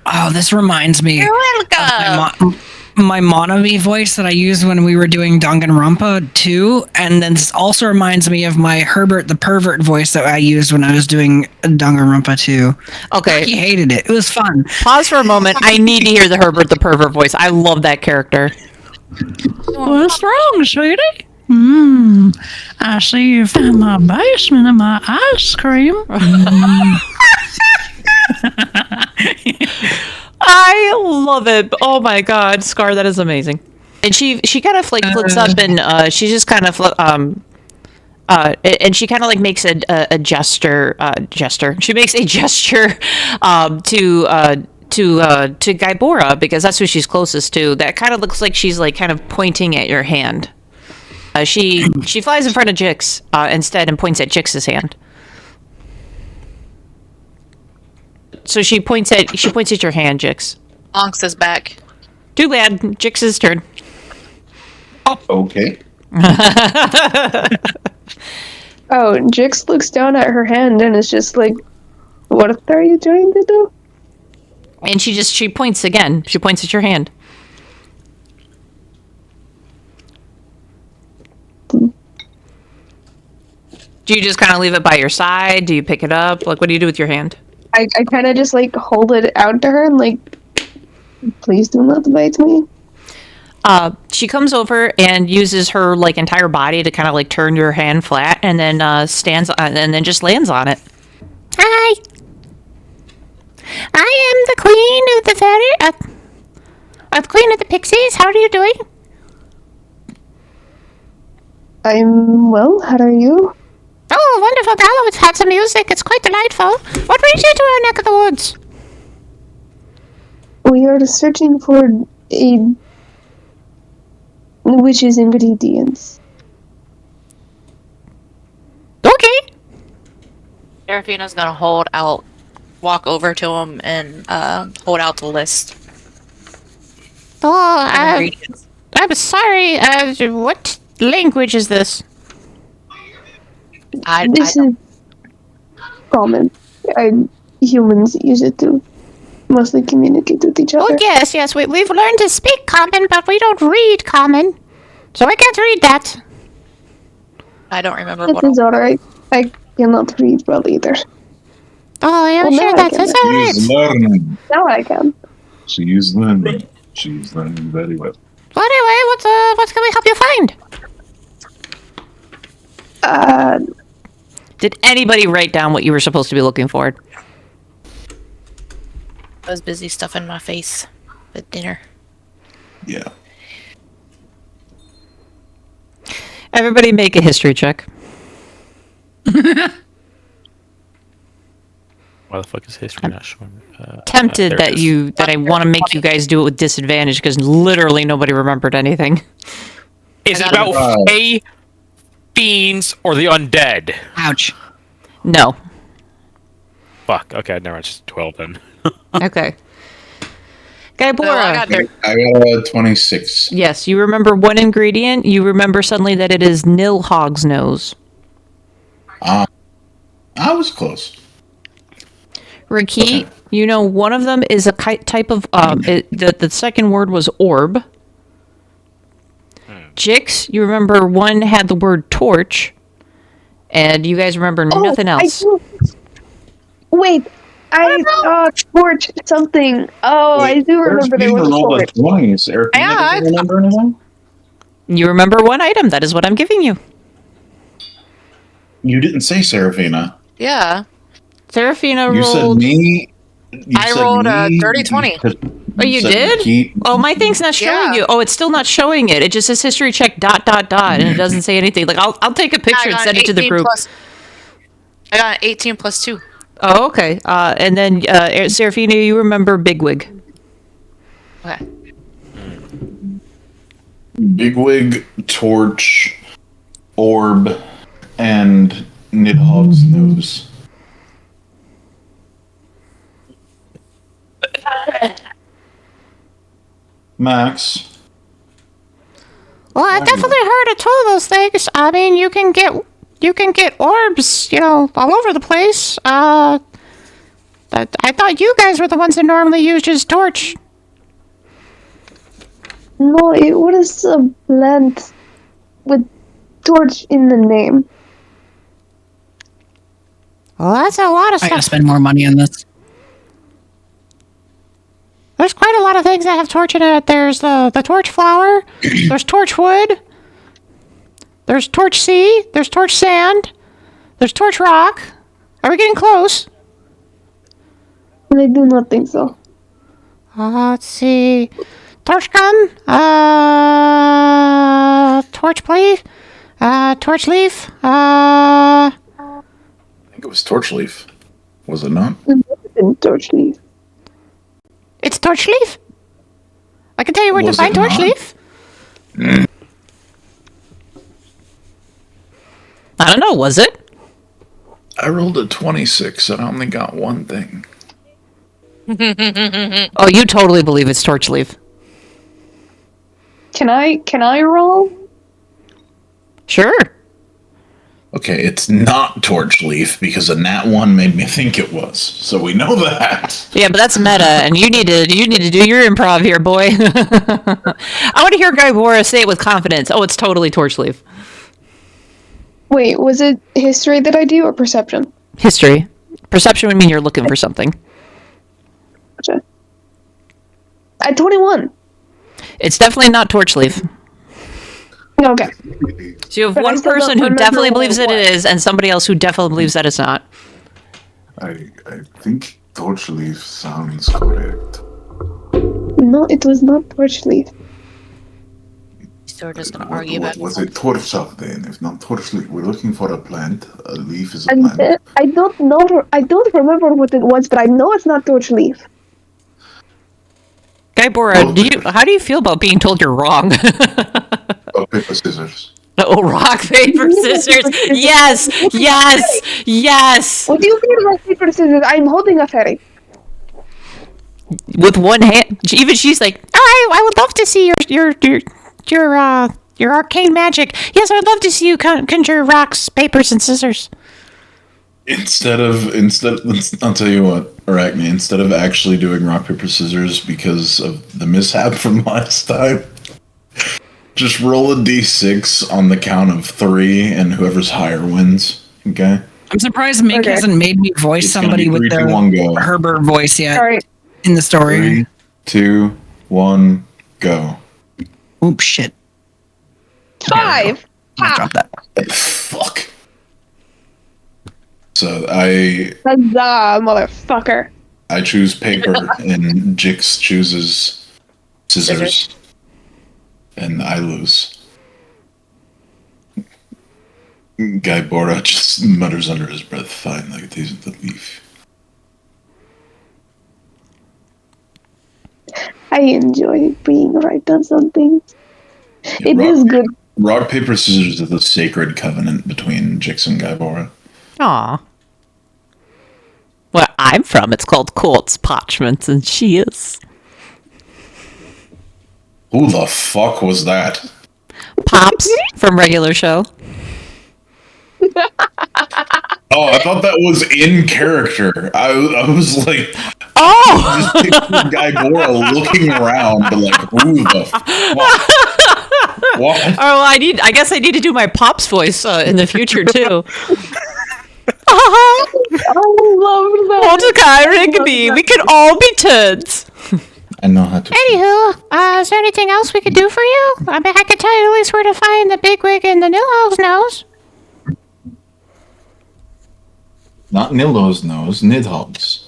Oh, this reminds me. You're welcome. My Monami voice that I used when we were doing Danganronpa 2, and then this also reminds me of my Herbert the Pervert voice that I used when I was doing Danganronpa 2. Okay. He hated it. It was fun. Pause for a moment. I need to hear the Herbert the Pervert voice. I love that character. What's wrong, sweetie? I see you found my basement and my ice cream. I love it. Oh my god, Scar, that is amazing. And she kind of like flips up and she just kind of and she kind of like makes a gesture. She makes a gesture to Gaibora, because that's who she's closest to. That kind of looks like she's like kind of pointing at your hand. She flies in front of Jix instead and points at Jix's hand. So she points at your hand, Jix. Onks is back. Too bad. Jix's turn. Okay. Oh, Jix looks down at her hand and is just like, what are you trying to do? And she points again. She points at your hand. Do you just kind of leave it by your side? Do you pick it up? Like, what do you do with your hand? I kind of just like hold it out to her and like, please do not bite me. She comes over and uses her like entire body to kind of like turn your hand flat, and then stands and then just lands on it. Hi, I am the queen of the fairy, the queen of the pixies. How are you doing? I'm well. How are you? Oh, wonderful! Gallo, it's had some music. It's quite delightful. What brings you to our neck of the woods? We are searching for a witch's ingredients. Okay. Serafina's gonna walk over to him and hold out the list. Oh, of ingredients. I'm sorry. What language is this? This is common. Humans use it to mostly communicate with each other. Oh, yes. We've learned to speak common, but we don't read common. So I can't read that. I don't remember That what. is alright. I cannot read well either. Oh, yeah, Well, sure, now I that's can. She's alright. learning. Now I can. She's learning. She's learning very well. Well, anyway, what can we help you find? Did anybody write down what you were supposed to be looking for? I was busy stuffing my face with dinner. Yeah. Everybody make a history check. Why the fuck is history not showing? Tempted there it is. that I want to make you guys do it with disadvantage, because literally nobody remembered anything. Is it I got about Fae, fiends, or the undead? Ouch. No. Fuck. Okay, never mind. Just 12 then. Okay. No, I Gaibora. got there. I got a 26. Yes, you remember one ingredient. You remember suddenly that it is Nilhog's nose. I was close. Raki, you know one of them is a type of the second word was orb. Jix, you remember one had the word torch, and you guys remember nothing else. Wait, I torch something. Oh, I do remember there was a torch. 20s. Eric, Yeah, do you remember anything? You remember one item. That is what I'm giving you. You didn't say Serafina. Yeah. Serafina You said rolled. me. I rolled a dirty 20. Oh, you Said did? Keat. Oh, my thing's not showing Yeah. you. Oh, it's still not showing it. It just says history check ... and it doesn't say anything. Like I'll take a picture and send it to the group. I got an 18 plus 2. Oh, okay. And then Serafina, you remember Bigwig? Okay. Bigwig, Torch, Orb, and Nidhogg's nose. Max. Well, I've definitely heard of two of those things. I mean, you can get orbs, all over the place. But I thought you guys were the ones that normally used his torch. No, it was a plant with torch in the name. Well, that's a lot of I gotta stuff. spend more money on this. There's quite a lot of things that have torch in it. There's the torch flower. There's torch wood. There's torch sea. There's torch sand. There's torch rock. Are we getting close? I do not think so. Let's see. Torch gun. Torch leaf. Torch leaf. I think it was Torchleaf. Was it not? And torch leaf. It's torch leaf. I can tell you where to Was find it torch not? leaf. I don't know. Was it? I rolled a 26 and I only got one thing. Oh, you totally believe it's torch leaf. Can I roll? Sure. Okay, it's not Torchleaf because a nat 1 made me think it was. So we know that. Yeah, but that's meta, and you need to do your improv here, boy. I want to hear Guybora say it with confidence. Oh, it's totally torch leaf. Wait, was it history that I do or perception? History. Perception would mean you're looking for something. Gotcha. At 21. It's definitely not torch leaf. Okay. So you have But I one still don't person who remember definitely what believes it that it was. is, and somebody else who definitely believes that it's not. I think Torchleaf sounds correct. No, it was not torch leaf. So we're just gonna argue about Was it Torchleaf then? If not Torchleaf, we're looking for a plant. A leaf is a And plant. I don't know. I don't remember what it was, but I know it's not torch leaf. Guybora, how do you feel about being told you're wrong? Rock, paper, scissors. Oh, rock, paper, scissors. Yes, yes, yes. What do you mean rock, paper, scissors? I'm holding a fairy. With one hand, even she's like, I would love to see your arcane magic. Yes, I'd love to see you conjure rocks, papers, and scissors. Instead, I'll tell you what, Arachne. Instead of actually doing rock paper scissors because of the mishap from last time, just roll a d6 on the count of 3, and whoever's higher wins. Okay. I'm surprised Mink Okay. hasn't made me voice It's gonna somebody be with 3, 2, the 1, go. Herbert voice yet All right. in the story. 3, 2, 1, go. Oops, shit. 5. I'm gonna drop that. Fuck. So I Huzzah, motherfucker. choose paper, and Jix chooses scissors, and I lose. Guybora just mutters under his breath, "Fine, like it isn't the leaf." I enjoy being right on something. Yeah, It is good. Rock, paper, scissors is a sacred covenant between Jix and Guybora. aw. Where I'm from, it's called quartz parchment, and she is. Who the fuck was that? Pops from regular show. Oh, I thought that was in character. I was like, Oh! just picturing Guybora looking around, but like, who the fuck? What? Oh, I guess I need to do my Pops voice in the future, too. I love that. Mordecai, Rigby, we can all be turds. I know how to. Anywho, is there anything else we could do for you? I mean, I could tell you at least where to find the bigwig and the Nilhouse nose. Not Nillo's nose, Nidhogg's.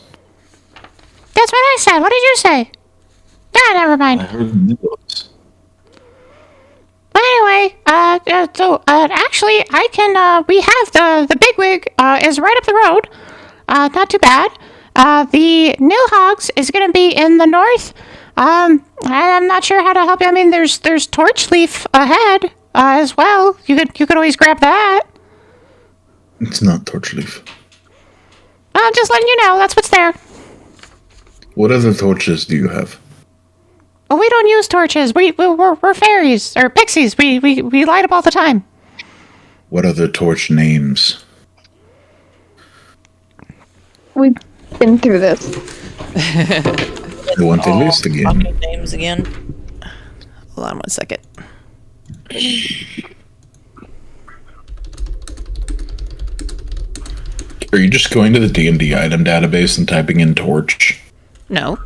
That's what I said. What did you say? never mind. I heard needles. But anyway, actually, I can, we have the bigwig, is right up the road. Not too bad. The Nilhogs is gonna be in the north. I'm not sure how to help you. I mean, there's Torchleaf ahead, as well. You could always grab that. It's not Torchleaf. I'm just letting you know, that's what's there. What other torches do you have? Well, we don't use torches. We're fairies, or pixies. We light up all the time. What other torch names? We've been through this. I want the list again. Fucking names again. Hold on 1 second. Are you just going to the D&D item database and typing in torch? No.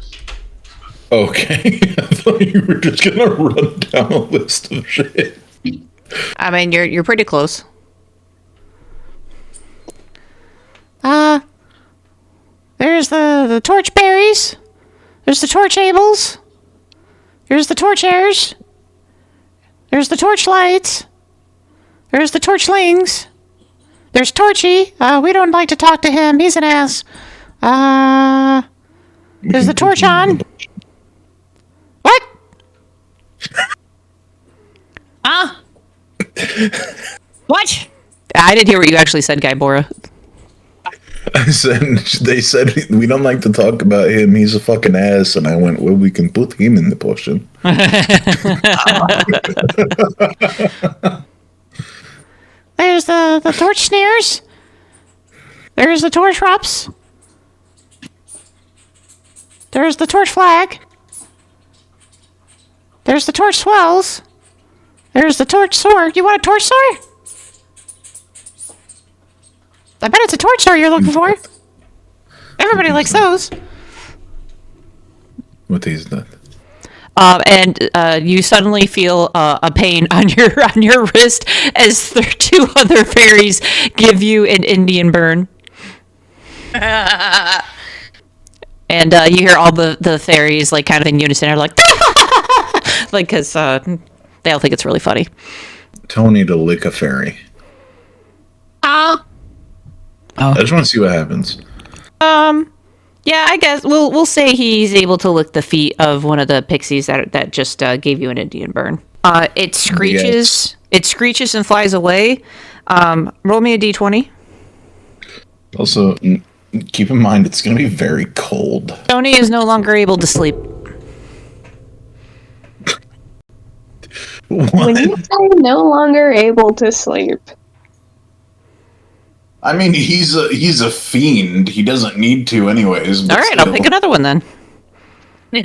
Okay. I thought you were just gonna run down a list of shit. I mean, you're pretty close. There's the torch berries. There's the torch ables. There's the torch airs. There's the torch lights. There's the torchlings. There's Torchy. We don't like to talk to him. He's an ass. There's the torch on. What? What? I didn't hear what you actually said, Guybora. I said, they said, we don't like to talk about him. He's a fucking ass. And I went, well, we can put him in the potion. There's the torch sneers. There's the torch rups. There's the torch flag. There's the torch swells. There's the torch sword. You want a torch sword? I bet it's a torch sword you're looking for. Everybody likes those. What is that? And you suddenly feel a pain on your wrist as the two other fairies give you an Indian burn. And you hear all the fairies like kind of in unison are like, like because they all think it's really funny. Tony to lick a fairy. I just want to see what happens. Yeah, I guess we'll say he's able to lick the feet of one of the pixies that just gave you an Indian burn. It screeches. It screeches and flies away. Roll me a d20. Also, keep in mind it's going to be very cold. Tony is no longer able to sleep. When you say no longer able to sleep. I mean, he's a fiend. He doesn't need to, anyways. All right, I'll pick another one then. No,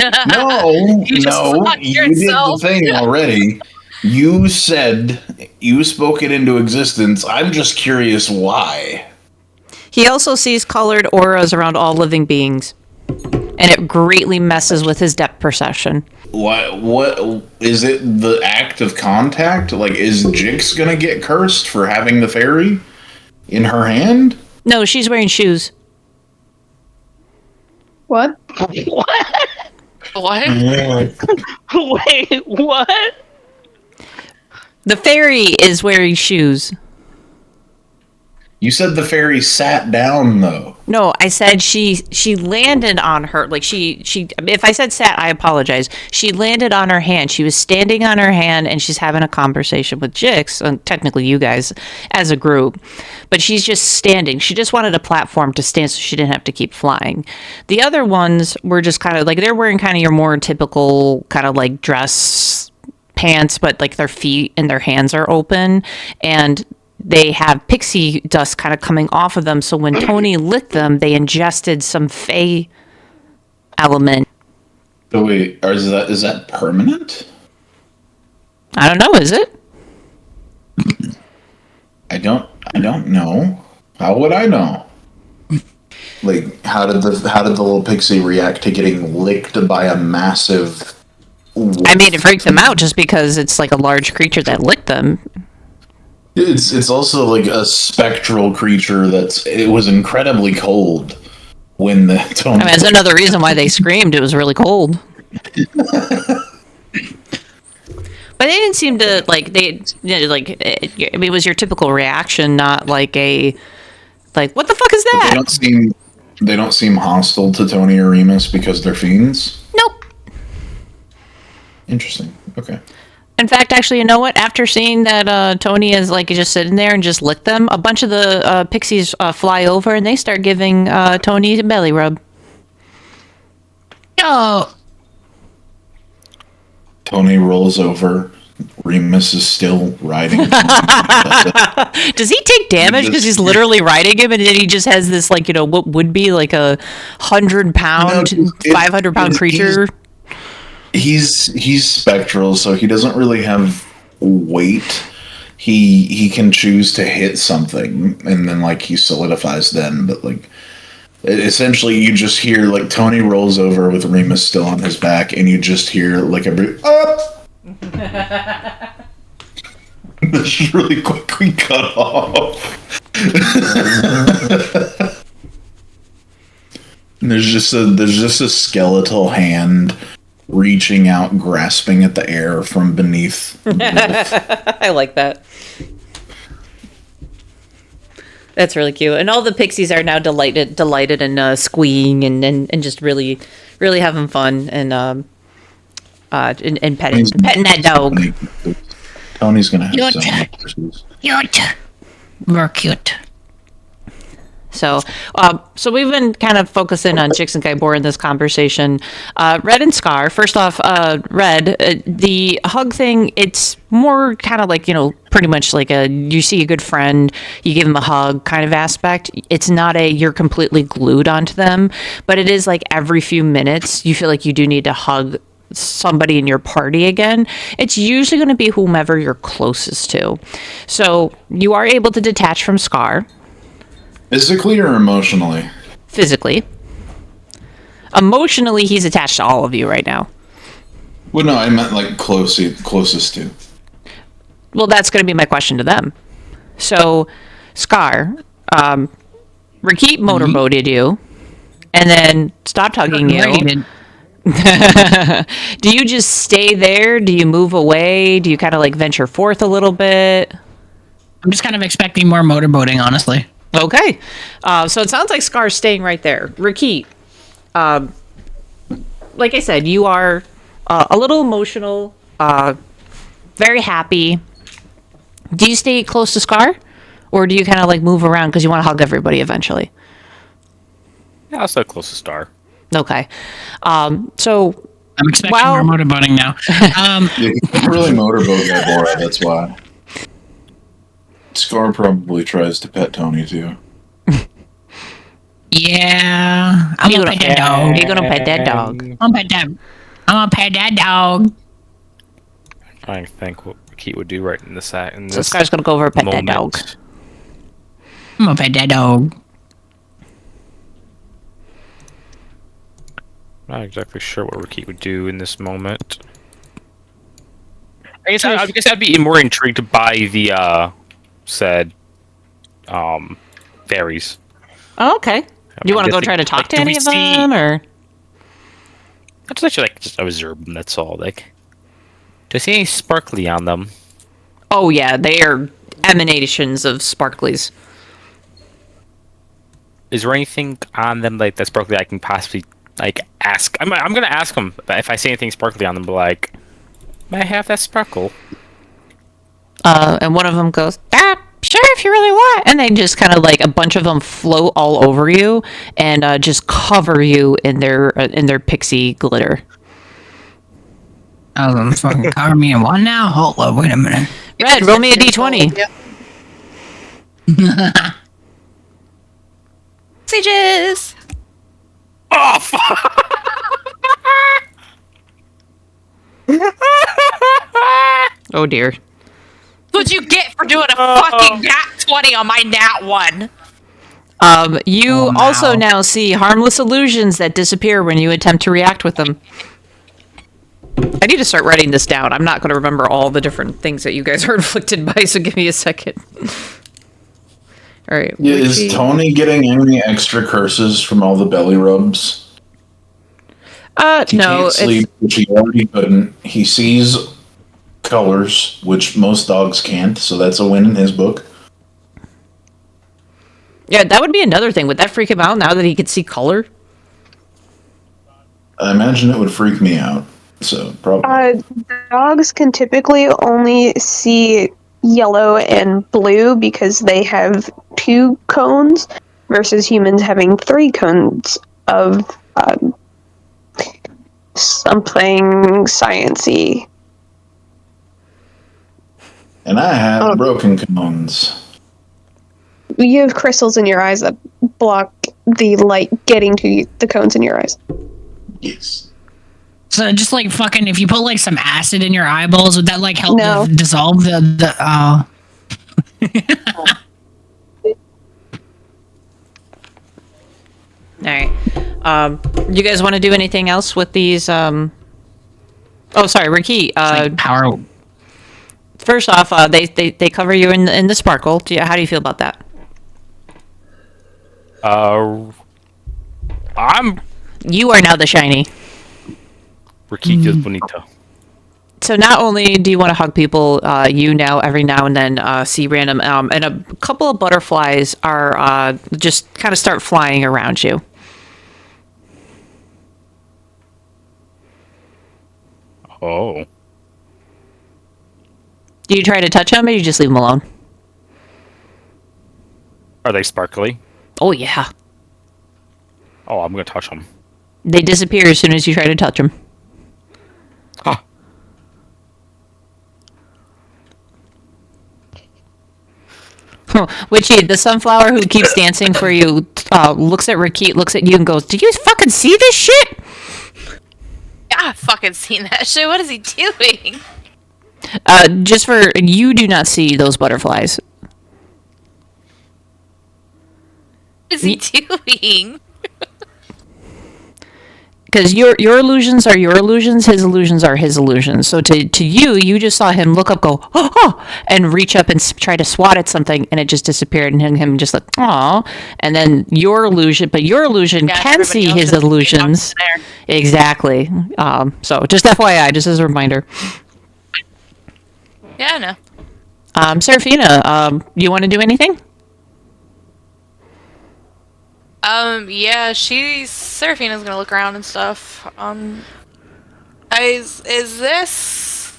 you did the thing already. You said you spoke it into existence. I'm just curious why. He also sees colored auras around all living beings, and it greatly messes with his depth perception. What is it? The act of contact? Like, is Jix gonna get cursed for having the fairy in her hand? No, she's wearing shoes. What? What? What? Wait, what? The fairy is wearing shoes. You said the fairy sat down, though. No, I said she landed on her, like she if I said sat, I apologize. She landed on her hand. She was standing on her hand and she's having a conversation with Jix, and technically you guys as a group. But she's just standing. She just wanted a platform to stand so she didn't have to keep flying. The other ones were just kind of like, they're wearing kind of your more typical kind of like dress pants, but like their feet and their hands are open, and they have pixie dust kind of coming off of them. So when Tony licked them, they ingested some fey element. So wait, is that permanent? I don't know. Is it? I don't know. How would I know? Like, how did the little pixie react to getting licked by a massive wolf? I mean, it freaked them out just because it's like a large creature that licked them. It's also like a spectral creature it was incredibly cold when the Tony. I mean, that's another reason why they screamed. It was really cold. But they didn't seem to like I mean, it was your typical reaction, not like a like what the fuck is But that? they don't seem hostile to Tony or Remus because they're fiends. Nope. Interesting. Okay. In fact, actually, you know what? After seeing that Tony is like just sitting there and just licked them, a bunch of the pixies fly over and they start giving Tony a belly rub. Oh, Tony rolls over. Remus is still riding. Does he take damage because he's literally riding him, and then he just has this like what would be like 100-pound, 500-pound creature? He's spectral, so he doesn't really have weight. He can choose to hit something, and then like he solidifies then. But like essentially, you just hear like Tony rolls over with Remus still on his back, and you just hear like a up. This really quickly cut off. And there's just a skeletal hand reaching out, grasping at the air from beneath. I like that. That's really cute, and all the pixies are now delighted and squeeing and just really having fun and petting that dog. Tony's gonna have so many pursuits. cute. We're cute. So we've been kind of focusing on Jix and Gaibor in this conversation. Red and Scar. First off, Red, the hug thing, it's more kind of like, pretty much like you see a good friend, you give them a hug kind of aspect. It's not you're completely glued onto them, but it is like every few minutes you feel like you do need to hug somebody in your party again. It's usually going to be whomever you're closest to. So you are able to detach from Scar. Physically or emotionally? Physically. Emotionally, he's attached to all of you right now. Well, no, I meant like closest to. Well, that's going to be my question to them. So, Scar, Rakit motorboated you, and then stopped hugging you. Do you just stay there? Do you move away? Do you kind of like venture forth a little bit? I'm just kind of expecting more motorboating, honestly. Okay. So it sounds like Scar's staying right there. Rakit, like I said, you are a little emotional, very happy. Do you stay close to Scar? Or do you kind of like move around because you want to hug everybody eventually? Yeah, I'll stay close to Star. Okay. So I'm expecting more motorboating now. Yeah, you can't really motorboat Gaibora, that's why. Scar probably tries to pet Tony too. Yeah, I'm gonna pet that dog. You're gonna pet that dog. I'm gonna pet that dog. I think what Rakit would do right in this act. So Scar's gonna go over and pet that dog. I'm gonna pet that dog. Not exactly sure what Rakit would do in this moment. I guess I'd be more intrigued by the said fairies. Oh, okay. Do you want to go try to talk to any of them, or? I just actually just observe them. That's all. Like, do I see any sparkly on them? Oh yeah, they are emanations of sparklies. Is there anything on them like that sparkly I can possibly ask? I'm gonna ask them if I see anything sparkly on them. But like, may I have that sparkle? And one of them goes, sure, if you really want. And they just kind of like a bunch of them float all over you and just cover you in their pixie glitter. Oh, fucking cover me in one now? Hold up, wait a minute. Red, roll me a d20. Messages. Oh, fuck. Oh dear. What'd you get for doing a fucking nat 20 on my nat 1? You also now see harmless illusions that disappear when you attempt to react with them. I need to start writing this down. I'm not going to remember all the different things that you guys are inflicted by, so give me a second. All right. Yeah, is Tony getting any extra curses from all the belly rubs? He No, can't sleep, which he already couldn't. He sees colors, which most dogs can't, so that's a win in his book. yeah, that would be another thing. Would that freak him out now that he could see color? I imagine it would freak me out. So probably. Dogs can typically only see yellow and blue because they have 2 cones versus humans having 3 cones of something sciency. And I have broken cones. You have crystals in your eyes that block the light getting to the cones in your eyes. Yes. So just like fucking, if you put like some acid in your eyeballs, would that like help No. dissolve the? Oh. All right. You guys want to do anything else with these? Oh, sorry, Ricky. Like power. First off, they cover you in the sparkle. How do you feel about that? You are now the shiny. Riquita Bonita. So not only do you want to hug people, you now every now and then see random, and a couple of butterflies are just kind of start flying around you. Oh. Do you try to touch them, or you just leave them alone? Are they sparkly? Oh yeah, Oh, I'm gonna touch them. they disappear as soon as you try to touch them. Huh. Witchy, the sunflower who keeps dancing for you, looks at Ricky, looks at you, and goes, "Do you fucking see this shit?" Yeah, I've fucking seen that shit. What is he doing? Just for you, do not see those butterflies. What is he doing? Because your illusions are your illusions, his illusions are his illusions. So to you, you just saw him look up, go, oh, and reach up and try to swat at something, and it just disappeared, and him just like, aw. And then your illusion Yeah, can everybody see else his just illusions. there. Exactly. So just FYI, just as a reminder. Yeah, I know. Serafina, you want to do anything? Yeah, Seraphina's gonna look around and stuff. Is this?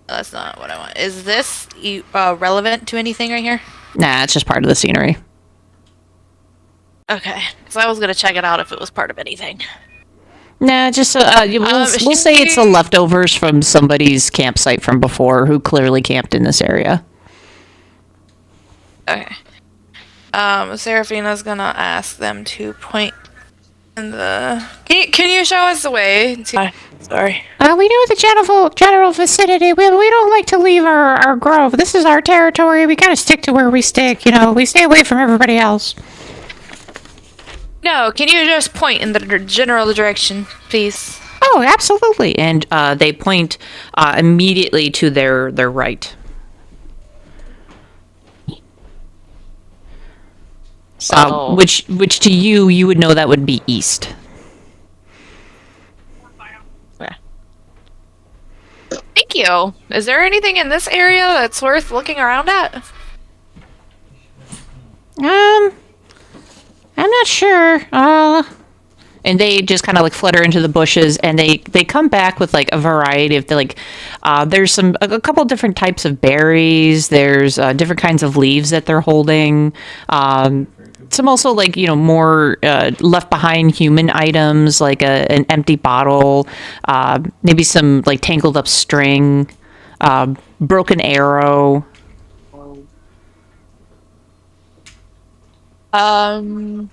That's not what I want. Is this relevant to anything right here? Nah, it's just part of the scenery. Okay, because I was gonna check it out if it was part of anything. Nah, just we'll say it's the leftovers from somebody's campsite from before who clearly camped in this area. Okay. Seraphina's gonna ask them to point in the. Can you show us the way? Sorry. We know the general vicinity. We don't like to leave our grove. This is our territory. We gotta stick to where we stick. We stay away from everybody else. No, can you just point in the general direction, please? Oh, absolutely. And they point immediately to their right. So, Which to you would know that would be east. thank you. Is there anything in this area that's worth looking around at? I'm not sure. And they just kind of like flutter into the bushes, and they come back with like a variety of there's a couple different types of berries. There's different kinds of leaves that they're holding. Some also more left behind human items, like an empty bottle, maybe some like tangled up string, broken arrow. I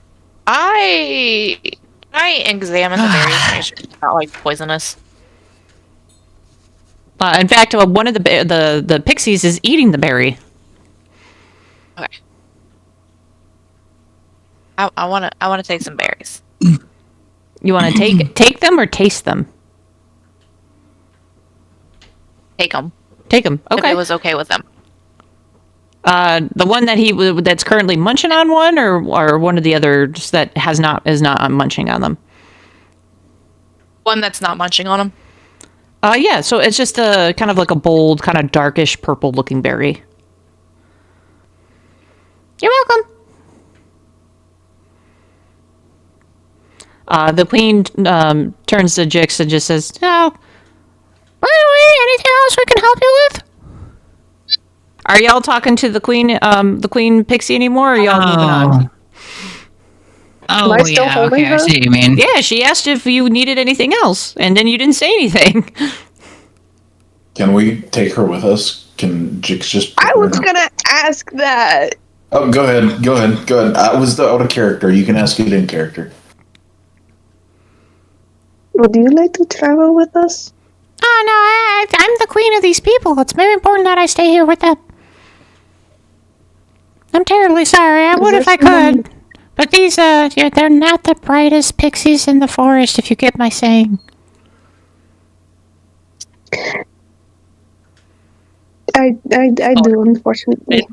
examine the berries, make sure it's not like poisonous. In fact, one of the pixies is eating the berry. Okay. I wanna take some berries. You want to take them or taste them? Take them. Take them. If Okay. it was okay with them. The one that's currently munching on one, or one of the others that is not munching on them. One that's not munching on them. Yeah, so it's just a kind of like a bold, kind of darkish purple looking berry. You're welcome. The queen turns to Jix and just says, "Oh, by the way, anything else we can help you with?" Are y'all talking to the queen pixie anymore, or are y'all moving on? Oh, Am I still yeah. holding Okay, I her? see what you mean. Yeah, she asked if you needed anything else, and then you didn't say anything. Can we take her with us? Can Jix just? I was gonna ask that. Oh, go ahead. I was out of character. You can ask it in character. Would you like to travel with us? Oh, no, I'm the queen of these people. It's very important that I stay here with them. I'm terribly sorry. I would if I could. But these, they're not the brightest pixies in the forest, if you get my saying. I do, unfortunately.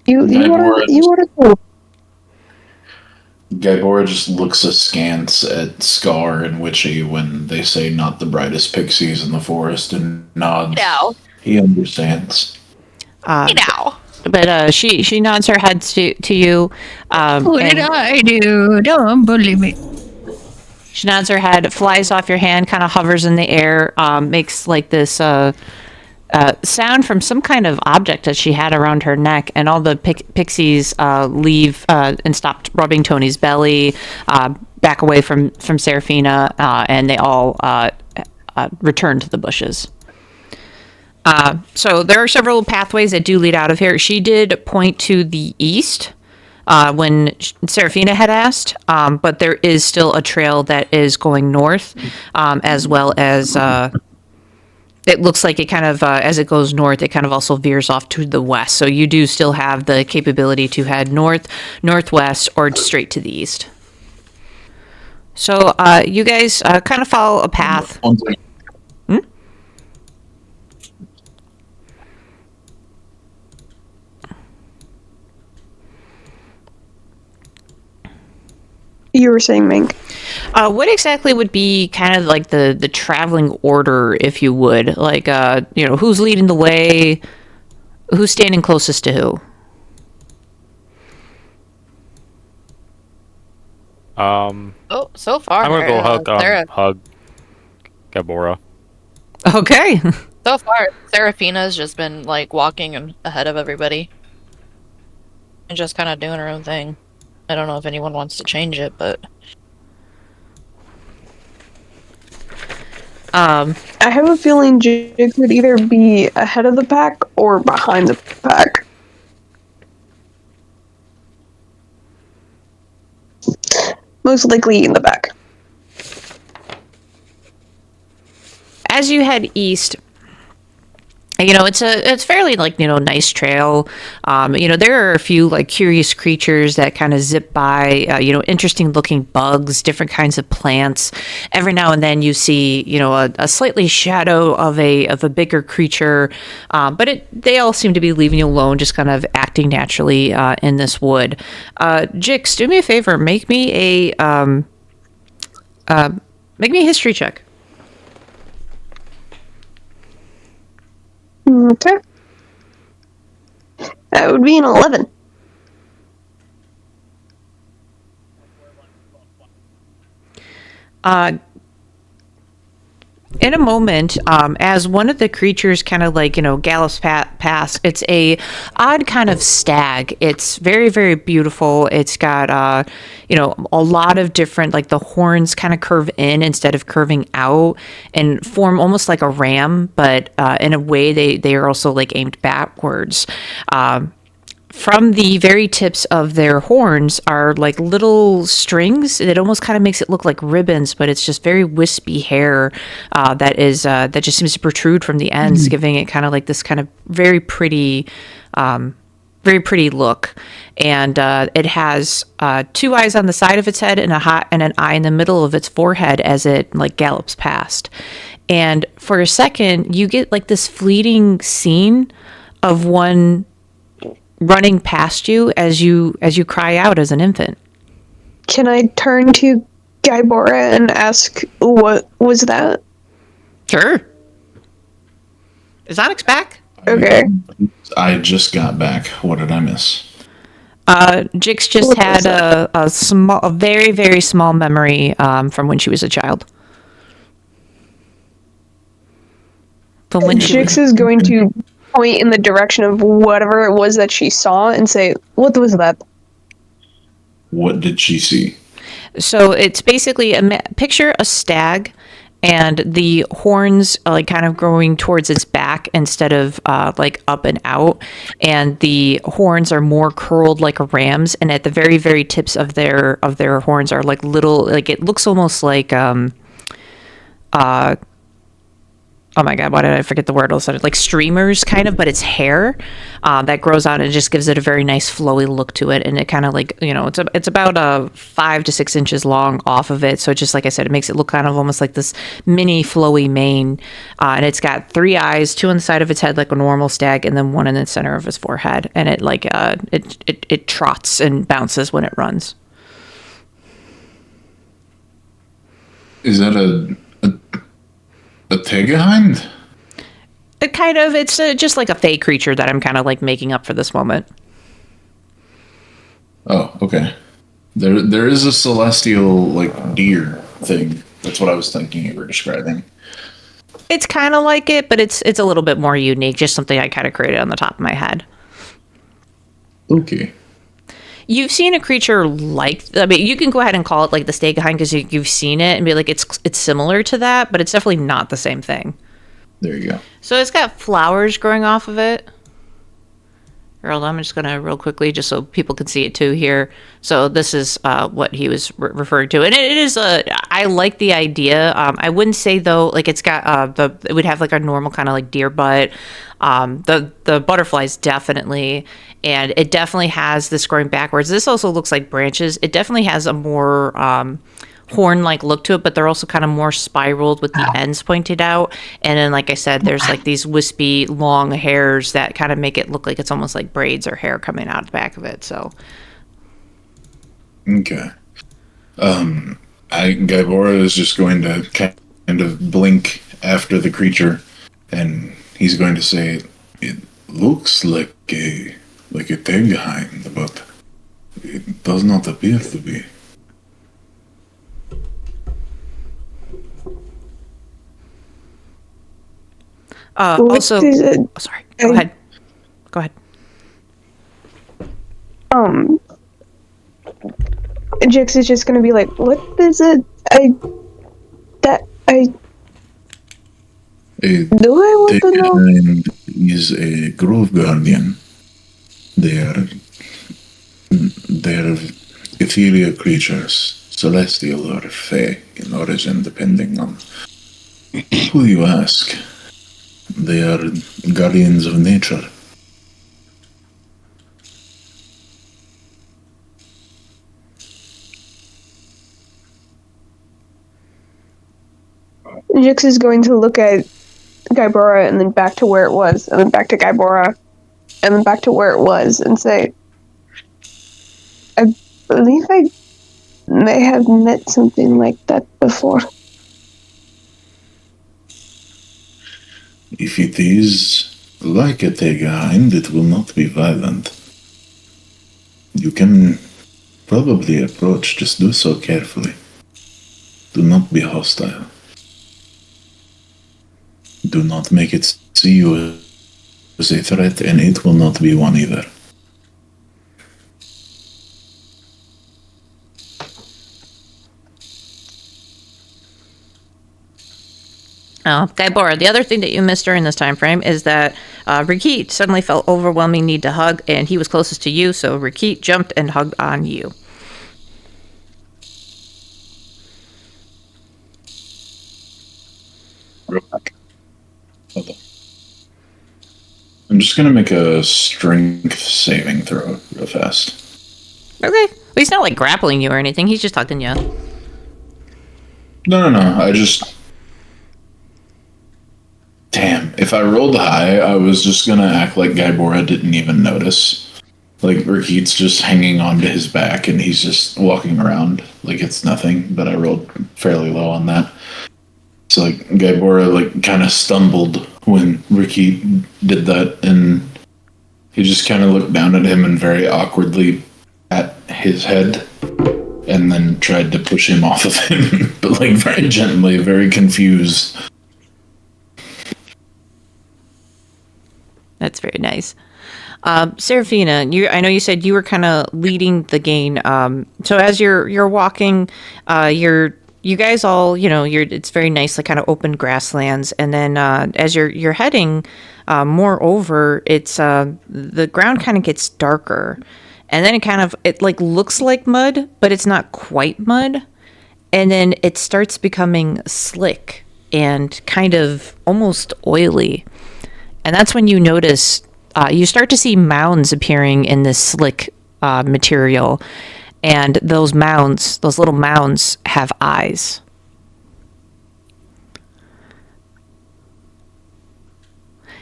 You are cool. Gaibora just looks askance at Scar and Witchy when they say not the brightest pixies in the forest and nods. No. He understands. Now. But she nods her head to you. What did and I do? Don't bully me. She nods her head, flies off your hand, kind of hovers in the air, makes like this sound from some kind of object that she had around her neck, and all the pixies leave and stop rubbing Tony's belly, back away from Seraphina, and they all return to the bushes. So there are several pathways that do lead out of here. She did point to the east when Seraphina had asked, but there is still a trail that is going north, as well as it looks like it kind of, as it goes north, it kind of also veers off to the west. So you do still have the capability to head north, northwest, or straight to the east. So you guys kind of follow a path. One thing. You were saying, Mink. What exactly would be kind of like the traveling order, if you would? Like, who's leading the way? Who's standing closest to who? Oh, so far. I'm gonna go Sarah- hug Gabora. Okay. So far, Seraphina's just been like walking ahead of everybody and just kind of doing her own thing. I don't know if anyone wants to change it, but I have a feeling Jig would either be ahead of the pack or behind the pack. Most likely in the back. As you head east, it's fairly nice trail. There are a few like curious creatures that kind of zip by. Interesting looking bugs, different kinds of plants. Every now and then you see a slightly shadow of a bigger creature, but they all seem to be leaving you alone, just kind of acting naturally in this wood. Jix, do me a favor, make me a history check. Okay. That would be an 11. In a moment, as one of the creatures kind of gallops past, it's a odd kind of stag. It's very, very beautiful. It's got, a lot of different, the horns kind of curve in instead of curving out and form almost like a ram, but in a way they are also aimed backwards. From the very tips of their horns are little strings. It almost kind of makes it look like ribbons, but it's just very wispy hair that just seems to protrude from the ends, giving it kind of this kind of very pretty look. And it has 2 eyes on the side of its head and an eye in the middle of its forehead as it gallops past. And for a second, you get this fleeting scene of one running past you as you cry out as an infant. can I turn to Gaibora and ask what was that? Sure. Is Onyx back? Okay. I just got back. What did I miss? Jix just What had was that? a very, very small memory from when she was a child. From when she Jix is going to point in the direction of whatever it was that she saw and say, "What was that?" What did she see? So it's basically picture a stag, and the horns like kind of growing towards its back instead of like up and out, and the horns are more curled like a ram's, and at the very very tips of their horns are like little, like it looks almost like oh my god, why did I forget the word all of a sudden? Like streamers kind of, but it's hair that grows out and just gives it a very nice flowy look to it. And it kind of like, it's about 5 to 6 inches long off of it. So just like I said, it makes it look kind of almost like this mini flowy mane. And it's got 3 eyes, 2 on the side of its head like a normal stag, and then 1 in the center of its forehead. And it like it trots and bounces when it runs. Is that a Tegahind? It's just like a fake creature that I'm kind of like making up for this moment. Oh, okay. There is a celestial like deer thing. That's what I was thinking you were describing. It's kind of like it, but it's a little bit more unique. Just something I kind of created on the top of my head. Okay. You've seen a creature like, I mean, you can go ahead and call it like the Stegaheim because you've seen it and be like, it's similar to that, but it's definitely not the same thing. There you go. So it's got flowers growing off of it. Hold on, I'm just going to real quickly, just so people can see it too here. So this is what he was referring to. And it is, I like the idea. I wouldn't say though, like it's got, it would have like a normal kind of like deer butt. The butterflies definitely, and it definitely has this growing backwards. This also looks like branches. It definitely has a more horn-like look to it, but they're also kind of more spiraled with the ends pointed out. And then, like I said, there's like these wispy, long hairs that kind of make it look like it's almost like braids or hair coming out the back of it. So, okay. Gaibora is just going to kind of blink after the creature, and he's going to say, "It looks like a Tegahind, but it does not appear to be." What is it? sorry, go ahead. Go ahead. Jix is just gonna be like, "What is it? A Do I want to know?" Tegahind is a grove guardian. They're ethereal creatures, celestial or fey in origin, depending on who you ask. They are guardians of nature. Jix is going to look at Gaibora and then back to where it was, and then back to Gaibora, and then back to where it was, and say, "I believe I may have met something like that before." If it is like a Tegahind, it will not be violent. You can probably approach, just do so carefully. Do not be hostile. Do not make it see you as a threat, and it will not be one either. Gaibora, the other thing that you missed during this time frame is that Rakit suddenly felt overwhelming need to hug, and he was closest to you, so Rakit jumped and hugged on you. Real quick. Hold on. I'm just gonna make a strength saving throw real fast. Okay. Well, he's not like grappling you or anything, he's just hugging you. No. I just. Damn, if I rolled high, I was just gonna act like Gaibora didn't even notice. Like Rakit's just hanging onto his back and he's just walking around like it's nothing, but I rolled fairly low on that. So like Gaibora like kind of stumbled when Rakit did that, and he just kind of looked down at him and very awkwardly pat his head and then tried to push him off of him, but like very gently, very confused. That's very nice. Serafina, I know you said you were kind of leading the game. So as you're walking, you guys all, it's very nice, like kind of open grasslands, and then as you're heading more over, it's the ground kind of gets darker, and then it like looks like mud, but it's not quite mud, and then it starts becoming slick and kind of almost oily, and that's when you notice. You start to see mounds appearing in this slick material, and those little mounds, have eyes.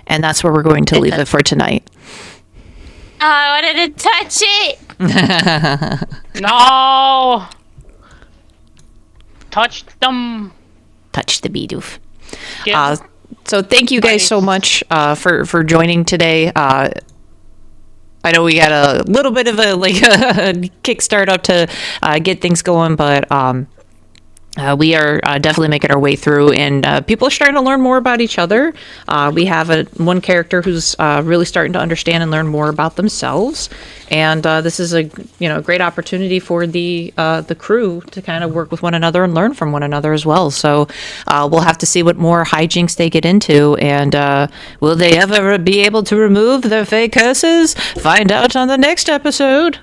And that's where we're going to leave it for tonight. Oh, I wanted to touch it. No! Touch them. Touch the Bidoof. Give- So thank you guys so much for joining today. I know we had a little bit of a kickstart up to get things going, but we are definitely making our way through, and people are starting to learn more about each other. We have one character who's really starting to understand and learn more about themselves, and this is a great opportunity for the crew to kind of work with one another and learn from one another as well. So we'll have to see what more hijinks they get into, and will they ever be able to remove their fake curses? Find out on the next episode.